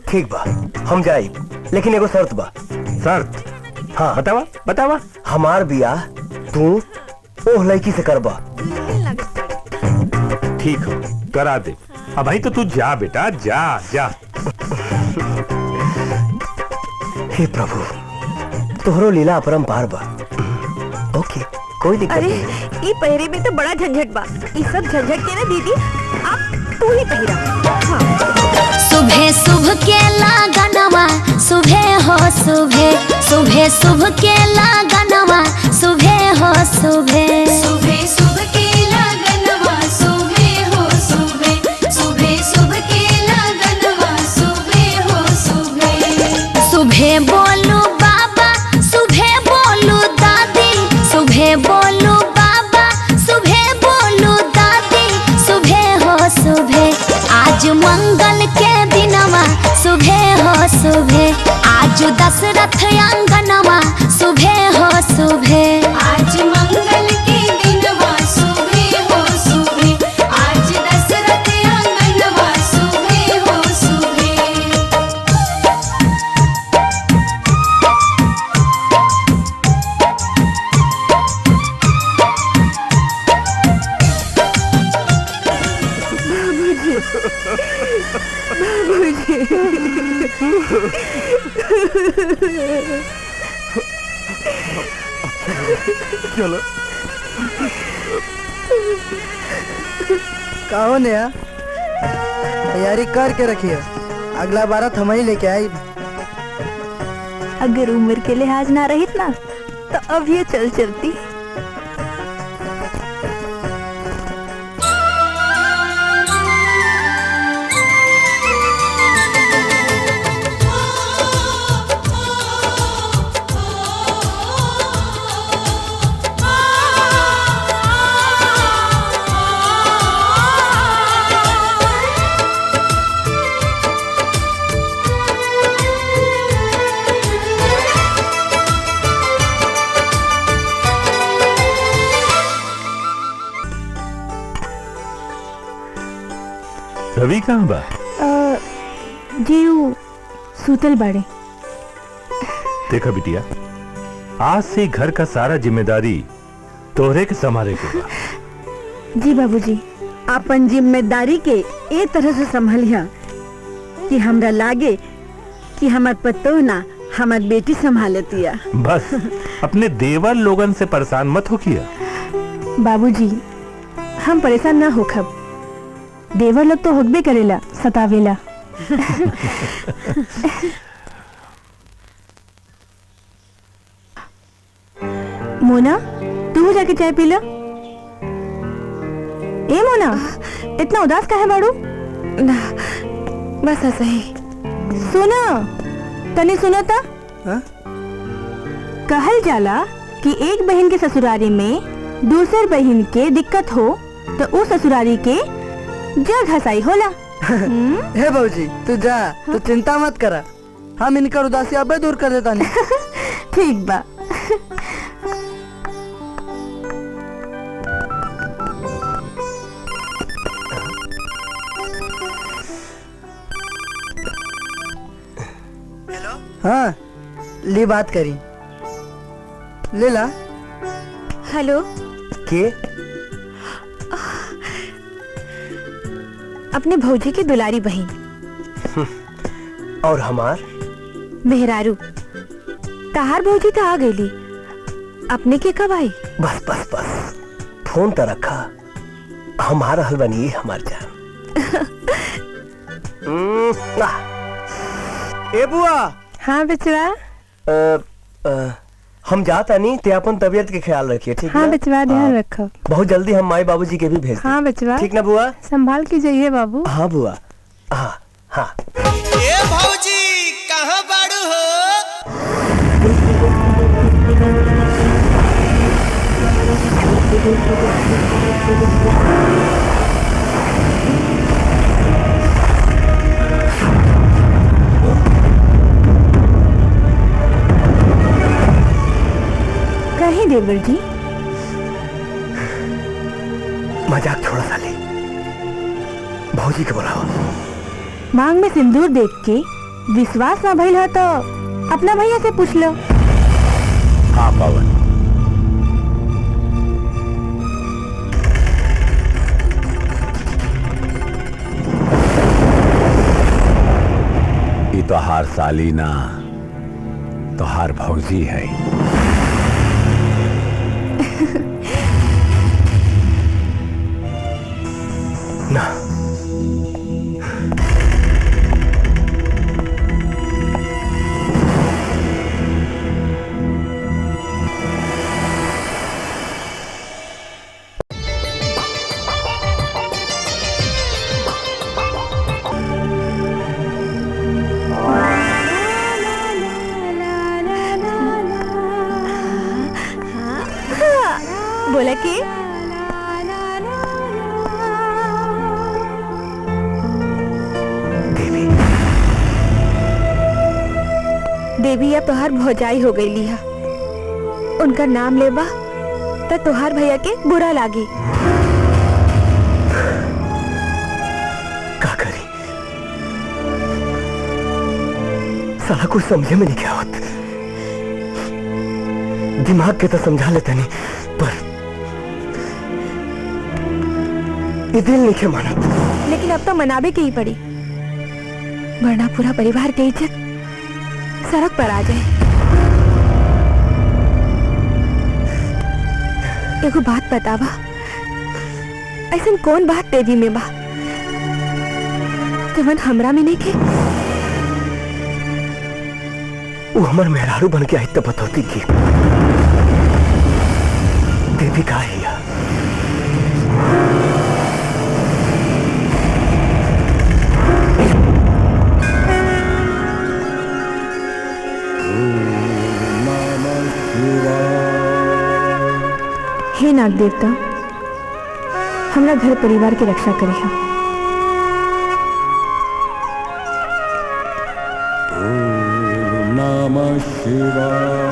ठीक बा, हम जाई, लेकिन एगो शर्त बा। शर्त? हाँ बतावा बतावा। हमार बियाह तू ओह लड़की से करबा। ठीक हो, करा दे। अब भाई तो तू जा बेटा, जा जा। हे प्रभु, तोहरो लीला अपरंपार बा। ओके, कोई दिक्कत अरे नहीं। ये पहरे में तो बड़ा झंझट बा, ये सब झंझट के ना दीदी आप तू ही पहिरा। हाँ। सुबह सुबह के लागनवा, सुबह हो सुबह, सुबह सुबह के लागनवा, सुबह हो सुबह, सुबह सुबह के लागनवा, सुबह हो सुबह, सुबह सुबह के लागनवा, सुबह हो सुबह। चलो कहो ने तैयारी करके रखिए, अगला बार हम ही लेके आई। अगर उम्र के लिहाज ना रहित ना तो अब ये चल चलती। रवि कहाँ बा? जीव सूतल बाड़े। देखा बिटिया, आज से घर का सारा जिम्मेदारी तोहरे के संभाले के बा। जी बाबूजी, अपन जिम्मेदारी के ए तरह से संभालिया कि हमरा लागे कि हमार पतो ना हमार बेटी संभालतिया। बस अपने देवर लोगन से परेशान मत हो किया। बाबूजी, हम परेशान ना होखब। देवर लोग तो होगबे करेला, सतावेला। मोना, तू जाके चाय पी ला। ए मोना, इतना उदास काहे बाड़ू? ना, बस ऐसा ही। सुना, तने सुना था? कहल जाला कि एक बहन के ससुरारी में दूसर बहन के दिक्कत हो तो उस ससुरारी के जग हसाई होला। हे बाबूजी, तू जा, तू चिंता मत करा, हम इनका उदासी अब दूर कर देता नहीं। ठीक बा। हाँ, ली बात करी। ले ला। हेलो। के? अपने भौजी की दुलारी बहन। और हमार मेहरारू। तहार भौजी तो आ गईली, अपने के कब आई? बस बस बस, फोन तो रखा, हमारा हल बनिए हमार जान। ए बुआ। हाँ बचवा। हम जाता नहीं ते अपन तबीयत के ख्याल रखिए, ठीक? हाँ बचवा, ध्यान रखो। बहुत जल्दी हम माई बाबूजी के भी भेज दें। हाँ बचवा। ठीक ना बुआ? संभाल के जाइए बाबू। हाँ बुआ। हाँ हाँ। ए भौजी, कहाँ बाड़ू हो? कहीं देवर जी? मजाक छोड़ा साले, भौजी के बुलाओ। मांग में सिंदूर देख के विश्वास ना भइल हो तो अपना भैया से पूछ लो। हाँ पवन, ये तो हार साली ना, तो हार भौजी है। ना बोला कि देवी अब तोहार भौजाई हो गई लिहा। उनका नाम लेबा तो तोहार भैया के बुरा लागी। क्या करी? साला कुछ समझे में नहीं क्या होता। दिमाग के तो समझा लेते नहीं, पर ये दिल नहीं के माना। लेकिन अब तो मनावे के ही पड़ी, वरना पूरा परिवार की इज्जत सड़क पर आ जाए। एगो बात बतावा, ऐसा कौन बात तेजी में बा जवन हमरा में नहीं के? वो हमर मेहरारू बन के आई तो बतौती की देवी का है या? हे नाग देवता, हमरा घर परिवार की रक्षा करिए। नमः शिवाय।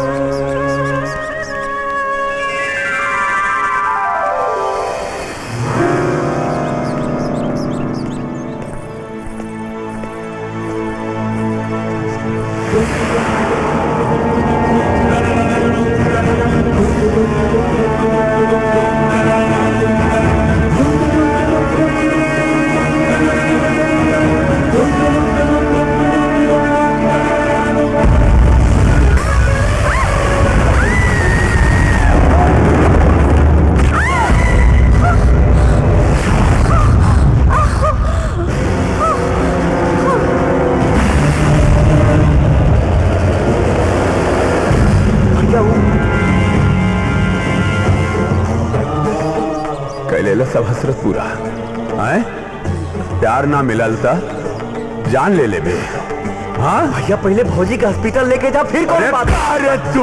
सब हसरत पूरा आए, प्यार ना मिलल था जान ले बे। हाँ भैया पहले भौजी के हॉस्पिटल लेके जा, फिर कौन बात? अरे तू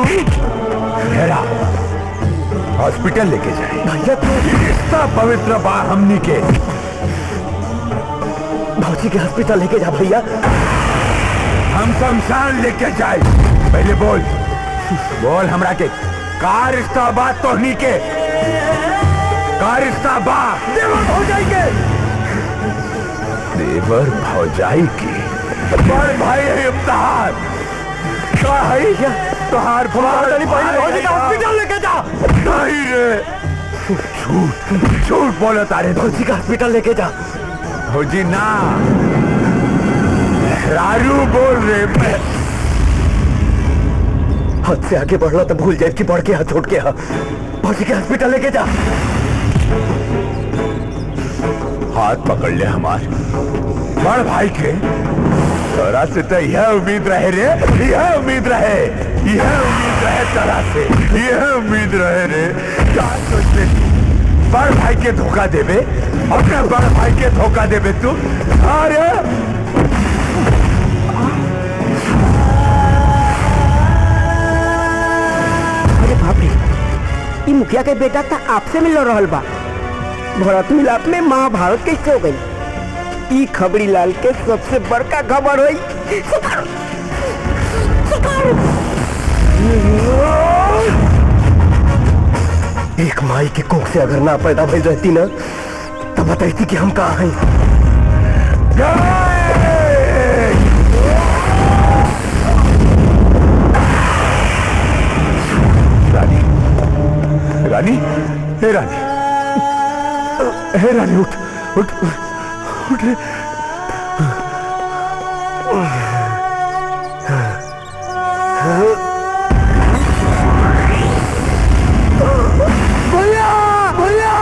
हॉस्पिटल लेके जाए भैया, तू रिश्ता पवित्र बा हमनी के। भौजी के हॉस्पिटल लेके जा भैया। हम शमशान लेके जाए। पहले बोल बोल हमरा के का रिश्ता बा तोहनी के? का रिश्ता बा? देवर भौजाई के। देवर भौजाई की? बड़ भाई है इम्तिहान का है तोहार भौजी के हॉस्पिटल लेके जा। नहीं रे, झूठ झूठ बोलो तारे। भौजी का हॉस्पिटल लेके जा। भौजी ना, रारू बोल रे। हाथ से आगे बढ़ला तो भूल जाए कि बढ़ के हाथ छोड़ के हा। भौजी के हॉस्पिटल लेके जा। हाथ पकड़ ले हमार बड़ भाई के। तोरा से तो यह उम्मीद रहे रे, यह उम्मीद रहे, यह उम्मीद रहे तोरा से, यह उम्मीद रहे रे। क्या सोचते बड़ भाई के धोखा देवे? अपने बड़ भाई के धोखा देवे तू? अरे बाप रे, ये मुखिया के बेटा था आपसे मिल रहल बा। भरत मिलाप में महाभारत कैसे हो गई? ई खबरी लाल के सबसे बड़का खबर हुई। एक माई के कोख से अगर ना पैदा भइल रहती ना, तब बताती कि हम कहाँ हैं। रानी, रानी, हे रानी, हे रानी उठ उठ उठ रे। भैया भैया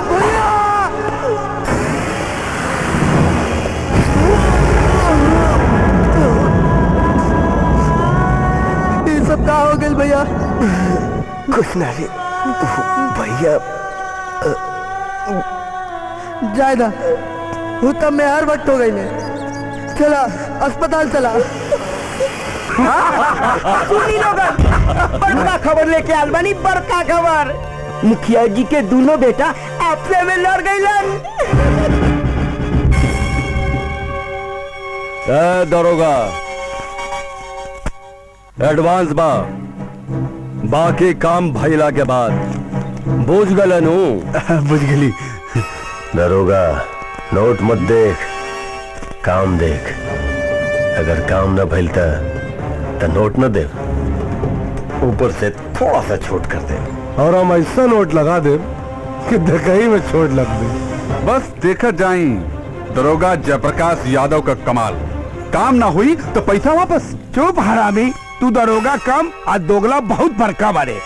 भैया, ये सब कहाँ हो गए भैया? कुछ ना रे भैया, जायदा वो तब में हर वक्त हो गई ने। चला अस्पताल चला। सुनी लोगन, बड़का खबर लेके आल बानी। बड़का खबर, मुखिया जी के दोनों बेटा आपसे में लड़ गईलन। दरोगा एडवांस बाकी काम भइला के बाद बुझ गलनू? बुझ गली। दरोगा नोट मत देख, काम देख। अगर काम न भइल त नोट न दे, ऊपर से थोड़ा सा छोट कर दे। और हम ऐसा नोट लगा दे कि धकई में छोट लग दे। बस देखा जाई दरोगा जयप्रकाश यादव का कमाल। काम ना हुई तो पैसा वापस। चुप हरामी, तू दरोगा कम और दोगला बहुत बड़का बारे।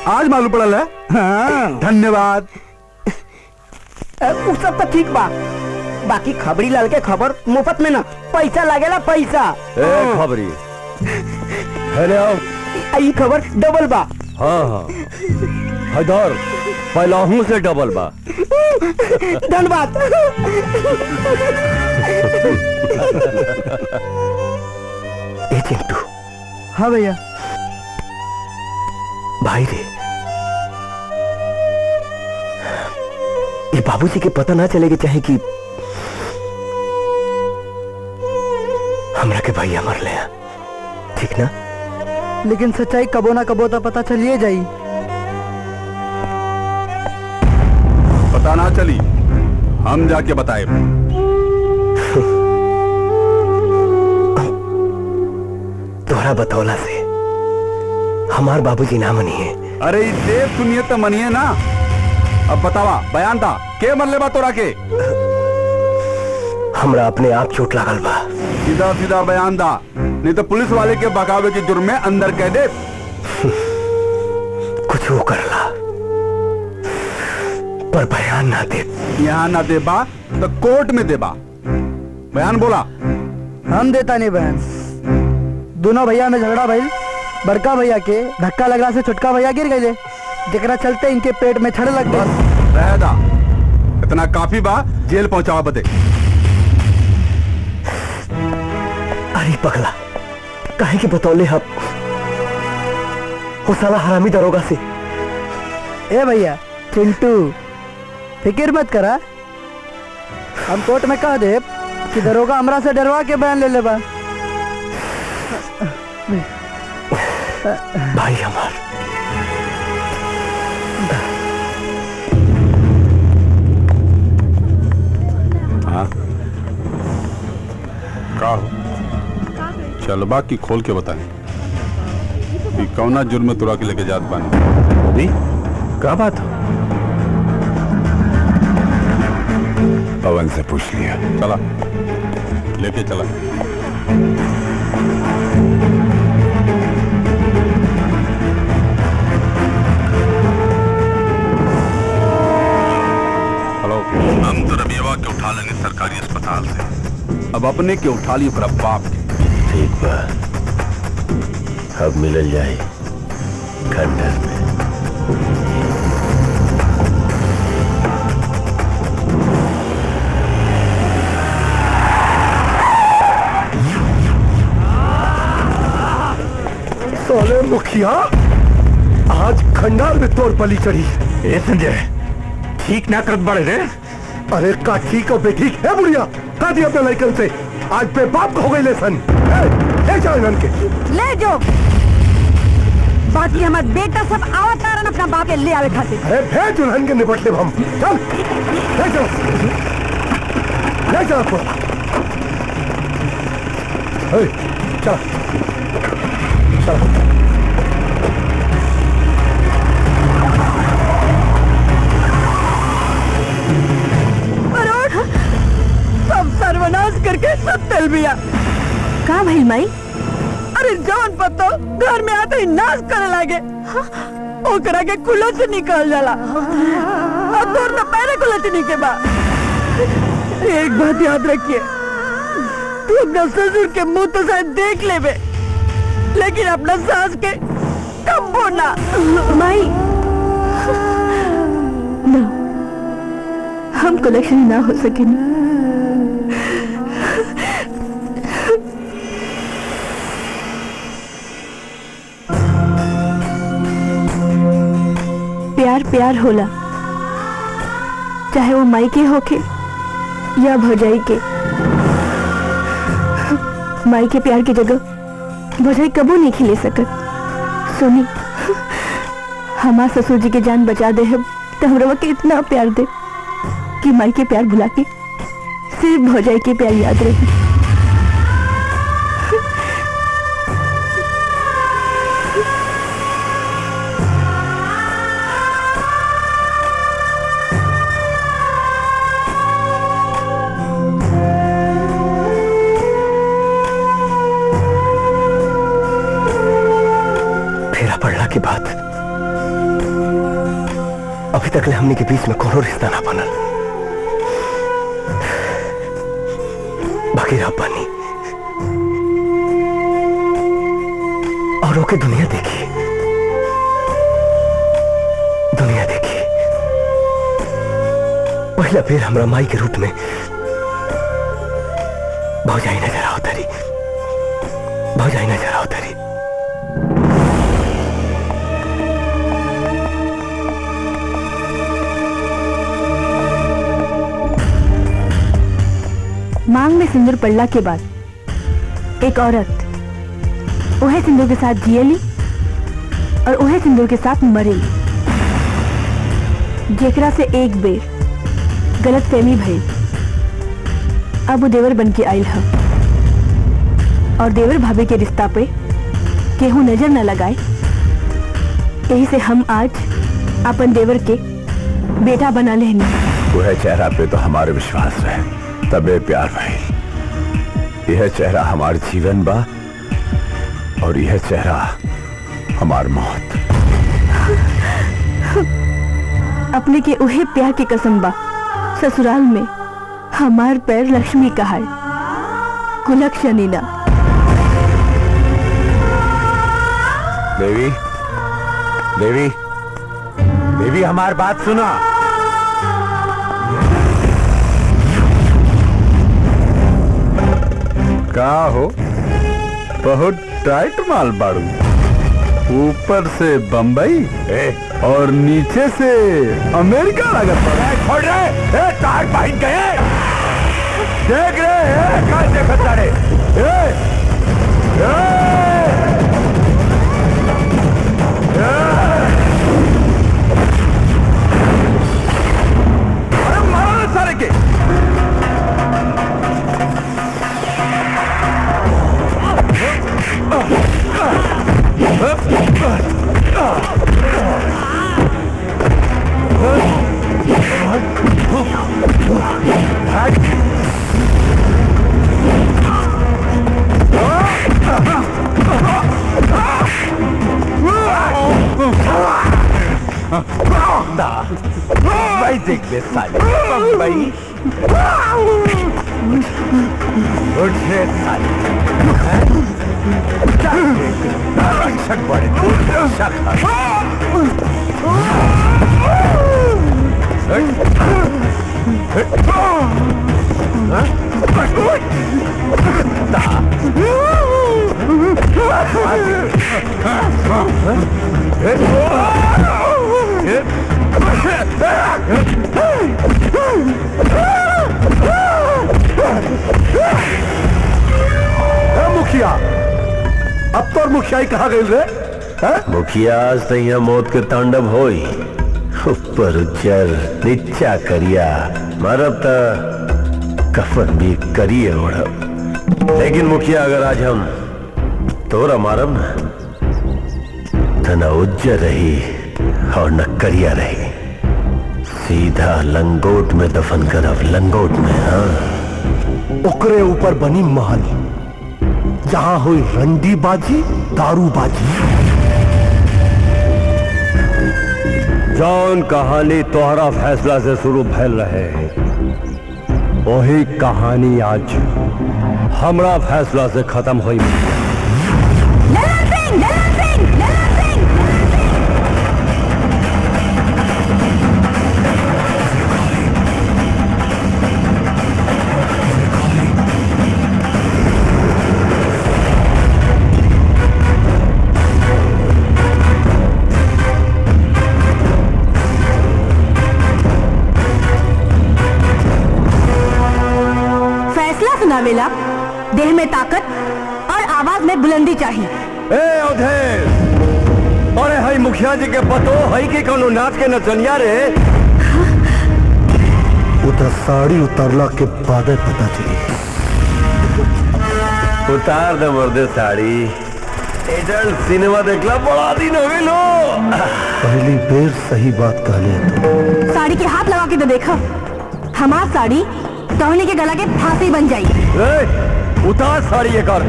आज मालूम पड़ल है। हाँ। धन्यवाद। उ सब तो ठीक बा, बाकी खबरी लाल के खबर मुफ्त में ना, पैसा लागेला पैसा। खबरी हेले आओ। ई खबर डबल बा। हाँ हजार पहलाहू से डबल बा। धन्यवाद। ए चिंटू। हाँ भैया। भाई रे, ये बाबूजी के पता ना चलेगी चाहे कि हमरा के भैया मर ले, ठीक ना? लेकिन सच्चाई कबो ना कबो तो पता चलिए जाई। पता ना चली, हम जाके बताए। तोहरा बतौला से हमार बाबूजी ना मनी है। अरे देव सुनिए तो मनिए ना। अब बतावा, बयान था के मरले बा तोरा के? हमरा अपने आप चोट लागल बा। सीधा सीधा बयान दा, नहीं तो पुलिस वाले के बगावे के जुर्म में अंदर कह दे। कुछ वो करला पर बयान ना दे। यहाँ ना दे बा तो कोर्ट में दे बा। बयान बोला। हम देता नहीं बयान। दोनों भैया में झगड़ा भइल, बड़का भैया के धक्का लगला से छोटका भैया गिर गए, जेकरा चलते इनके पेट में छड़ लग गई। रह दा, इतना काफी बा, जेल पहुंचावा बदे। अरे पगला, काहे के बतौले हम वो साला हरामी दरोगा से। ए भैया चिंटू, फिक्र मत करा, हम कोर्ट में कह दे कि दरोगा हमरा से डरवा के बयान ले लेबा। भाई हमार हाँ का हो? चल बाकी खोल के बताए कि कौना जुर्म में तुरा के लेके जात बानी। क्या बात हो? पवन से पूछ लिया। चला लेके चला। हेलो, हम तो रबियवा के उठा लेंगे सरकारी अस्पताल से। अब अपने के उठा ली ओकरा बाप के। ठीक बा, अब मिलल जाए खंडर में। सोले मुखिया, आज खंडार में तोर पली चढ़ी। ए संजय, ठीक ना करत बड़े रे। अरे का ठीक हो ठीक है बुढ़िया, का दिया अपने लड़कन से आज पे बाप हो गई लेसन। ले जाओ इनन के। ले जाओ, बाकी हमारे बेटा सब आवत तारन अपना बाप के ले आवे खातिर। अरे भेज उन्हन के निपट ले हम। चल ले जाओ, ले जाओ आपको। चल चल। सब सर्वनाश करके सब तेल बिया। का भइल माई? अरे जवन पतो घर में आते ही नाश करे लागे। ओकरा के कुलो से निकल जाला और दूर न पैरे कुलटनी के बा। एक बात याद रखिए, तू अपना ससुर के मुंह तो शायद देख लेबे, लेकिन अपना सास के कब्बो ना। माई ना, हम कलेक्शन ना हो सके ना। प्यार प्यार होला, चाहे वो माई के होके या भौजाई के। माई के प्यार की जगह भौजाई कबू नहीं खिले सकत। सुनी, हमार ससुर जी के जान बचा दे हम तो हमरा के इतना प्यार दे कि माई के प्यार भुला के सिर्फ भौजाई के प्यार याद रहे। के बाद अभी तक हमने के बीच में कोनो रिश्ता ना बनल। बाकी बनी और ओके दुनिया देखी पहला फिर हमरा माई के रूप में भौजाई नजर आवतारी। मांग में सिंदूर पड़ला के बाद एक औरत उहे सिंदूर के साथ जियली और उहे सिंदूर के साथ मरेली। जेकरा से एक बेर गलत फहमी भइल, अब वो देवर बन के आयल है और देवर भाभी के रिश्ता पे केहू नजर न लगाए। यही से हम आज अपन देवर के बेटा बना लेनी। वह चेहरा पे तो हमारे विश्वास है, तबे प्यार भाई। यह चेहरा हमार जीवन बा और यह चेहरा हमार मौत। अपने के उहे प्यार की कसम बा, ससुराल में हमार पैर लक्ष्मी का है, कुलक्षणी ना। देवी, देवी, देवी हमार बात सुना। का हो, बहुत टाइट माल बाड़ू। ऊपर से बंबई और नीचे से अमेरिका लागत पड़ा। छोड़ रहे तार बांध गए। देख रहे कहाँ देखत तारे। अरे मारो ना सारे के। बम्बई देख बे साले, बम्बई उठे साले। रक्षक बड़े मुखिया, अब तो मुखियाई कहा गई रे? मुखिया आज तैया मौत के तांडव होई। ऊपर उज्जर नीचा करिया मारब त कफन भी करिए ओढ़ब। लेकिन मुखिया अगर आज हम तोरा मारब न त न उज्जर रही और न करिया रही, सीधा लंगोट में दफन करब, लंगोट में। हाँ, ओकरे ऊपर बनी महल, जहां हुई रंडी बाजी, दारू बाजी। जौन कहानी तोहरा फैसला से शुरू भैल रहे, वही कहानी आज हमरा फैसला से खत्म हुई। सुनावेला देह में ताकत और आवाज में बुलंदी चाहिए। ए अवधेश, अरे हई मुखिया जी के पतो हई के कोनो नाच के नचनिया रे। उधर साड़ी उतारला के बाद पता चली। उतार दे मर्दे साड़ी। एडल्ट सिनेमा देखला बड़ा दिन हो गइलो। पहली बेर सही बात कहले तो। साड़ी के हाथ लगा के तो देखा, हमार साड़ी तोहनी के गला के फांसी बन जाई। उतार साड़ी ये कर।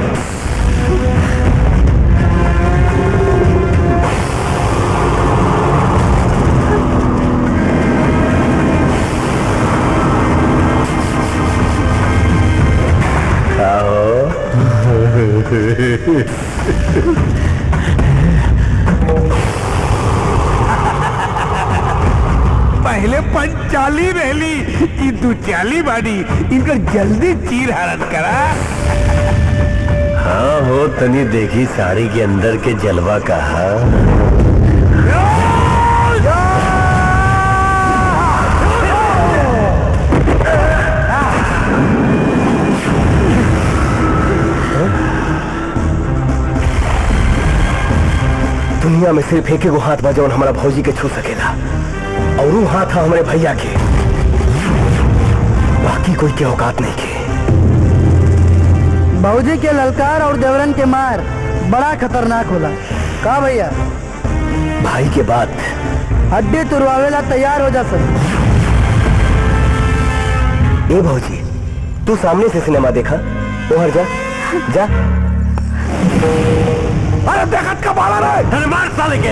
पहले पंचाली रहली ई दुचाली बाड़ी इनकर जल्दी चीर हरत करा। हाँ हो तनी देखी साड़ी के अंदर के जलवा कहा। दुनिया में सिर्फ एक एगो हाथ बा जौन हमारा भौजी के छू सकेला और वो हाथ है हमारे भैया के, बाकी कोई के औकात नहीं के। भौजी के ललकार और देवरन के मार बड़ा खतरनाक होला का भैया? भाई के बात हड्डी तुरवावेला तैयार हो जा सब। ए भौजी तू सामने से सिनेमा देखा, ओहर जा जा। अरे देखत का बाला रे, धनमान साले के।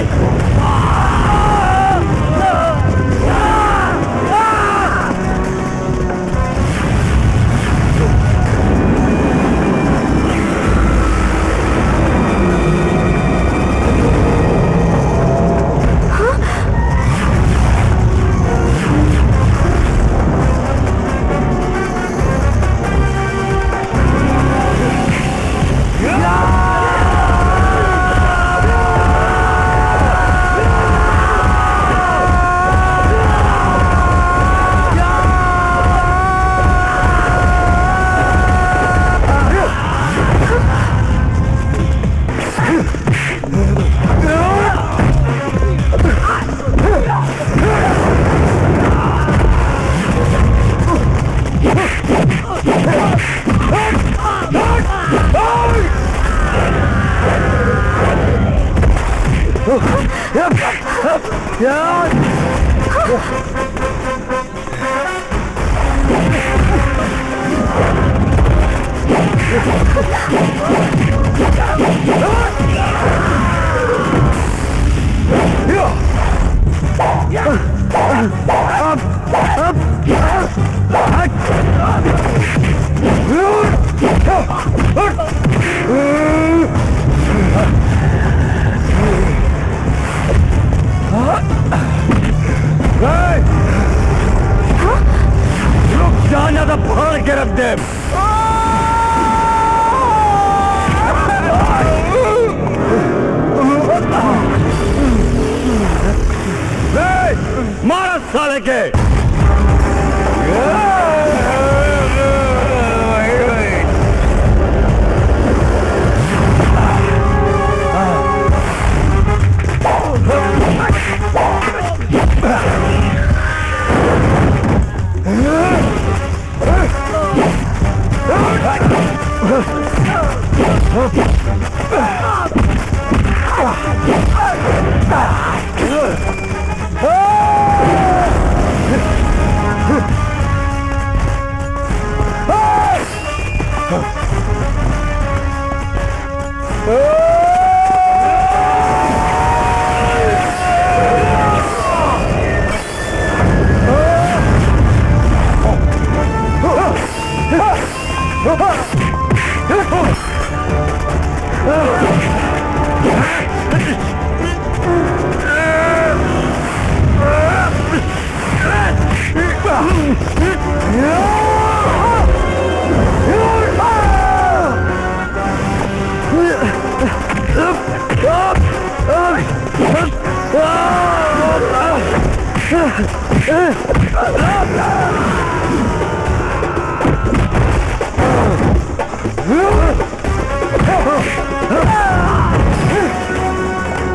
मारा साले के।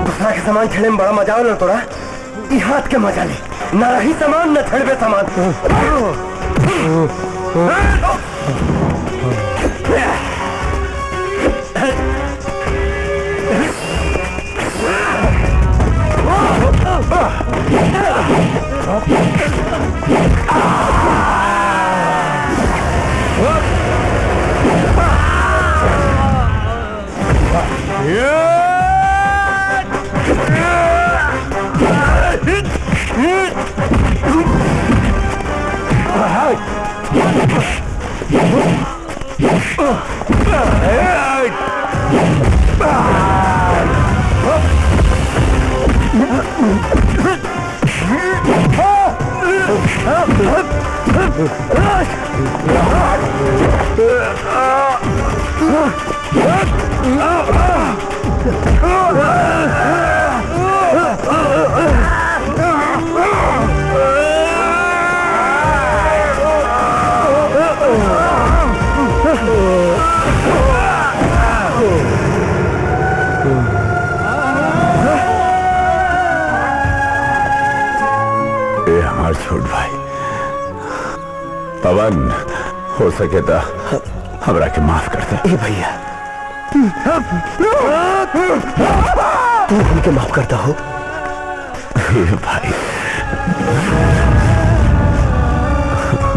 दूसरा के सामान छेड़े में बड़ा मजा हो ना तोरा, ई हाथ के मजा ले, ना रही सामान न छेड़बे सामान। ये हमार छोट भाई पवन, हो सके तो हमरा के माफ कर दे। भैया तू हमके माफ करता हो? भाई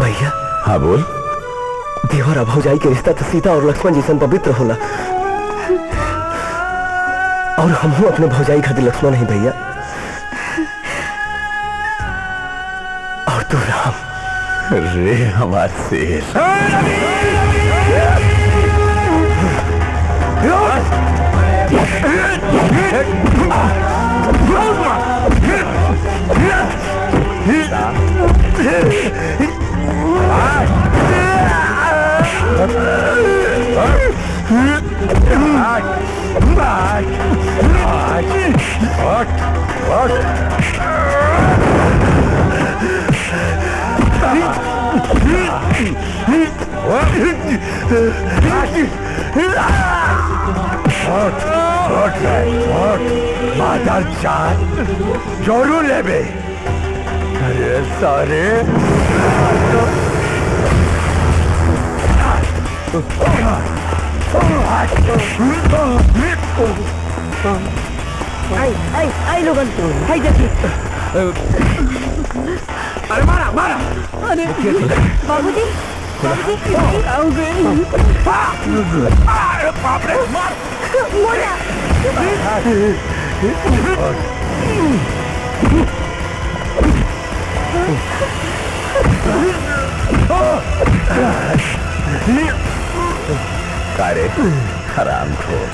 भैया। हाँ बोल। देवर और भौजाई के रिश्ता तो सीता और लक्ष्मण जैसन पवित्र होला, और हम अपने भौजाई खातिर लक्ष्मण नहीं भैया, और तू राम। रे हमार शेर। मादर जात जोरू लेबे। अरे सारे आई लोगन, आई देखिए। अरे मारा मारा। अरे बाबूजी, बाबूजी आओ गए। अरे बाप रे, मार मोरा। कारे हराम खोर,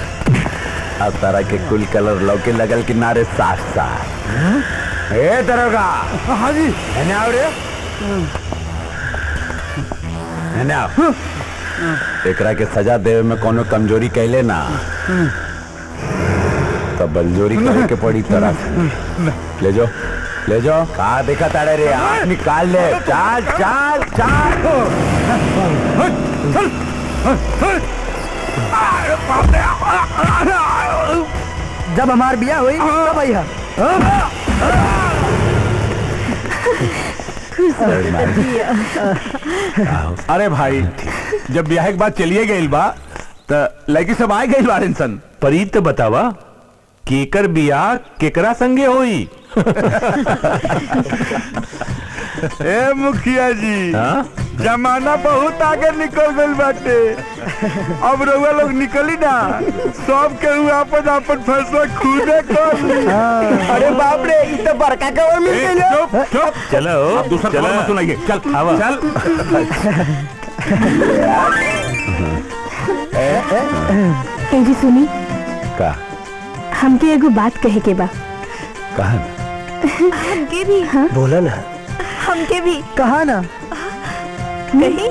अब तारा के कुल कलर लौके लगल किनारे साफ साफ। ए दरोगा। हाँ जी। आओ रे, आओ। एकरा के सजा देवे में कोनो कमजोरी कैले ना तो बलजोरी करे के पड़ी तरह से। ले जाओ, ले जाओ। कहा देखा ताड़े रे, हाथ निकाल ले। चाल चाल चाल। जब हमार बिया हुई तब भैया। अरे भाई, जब ब्याह के बाद चलिए गई बा तो लड़की सब आए गई बार इंसान। परीत बतावा केकर बियाह केकरा संगे होई? ए मुखिया जी, जमाना बहुत आगे निकल गई बाटे। अब रउआ लोग निकली ना, सब केहू आपन आपन फैसला खुदे कर ली। अरे बाप रे, ये तो बड़का खबर मिल गई। चुप चुप, चलो अब दूसरा खबर मत सुनाइए। चल आवा। चल। ए जी सुनी, का हमके एगो बात कहे के बा। कहा हमके भी। हाँ बोला ना। हमके भी कहा ना। कहीं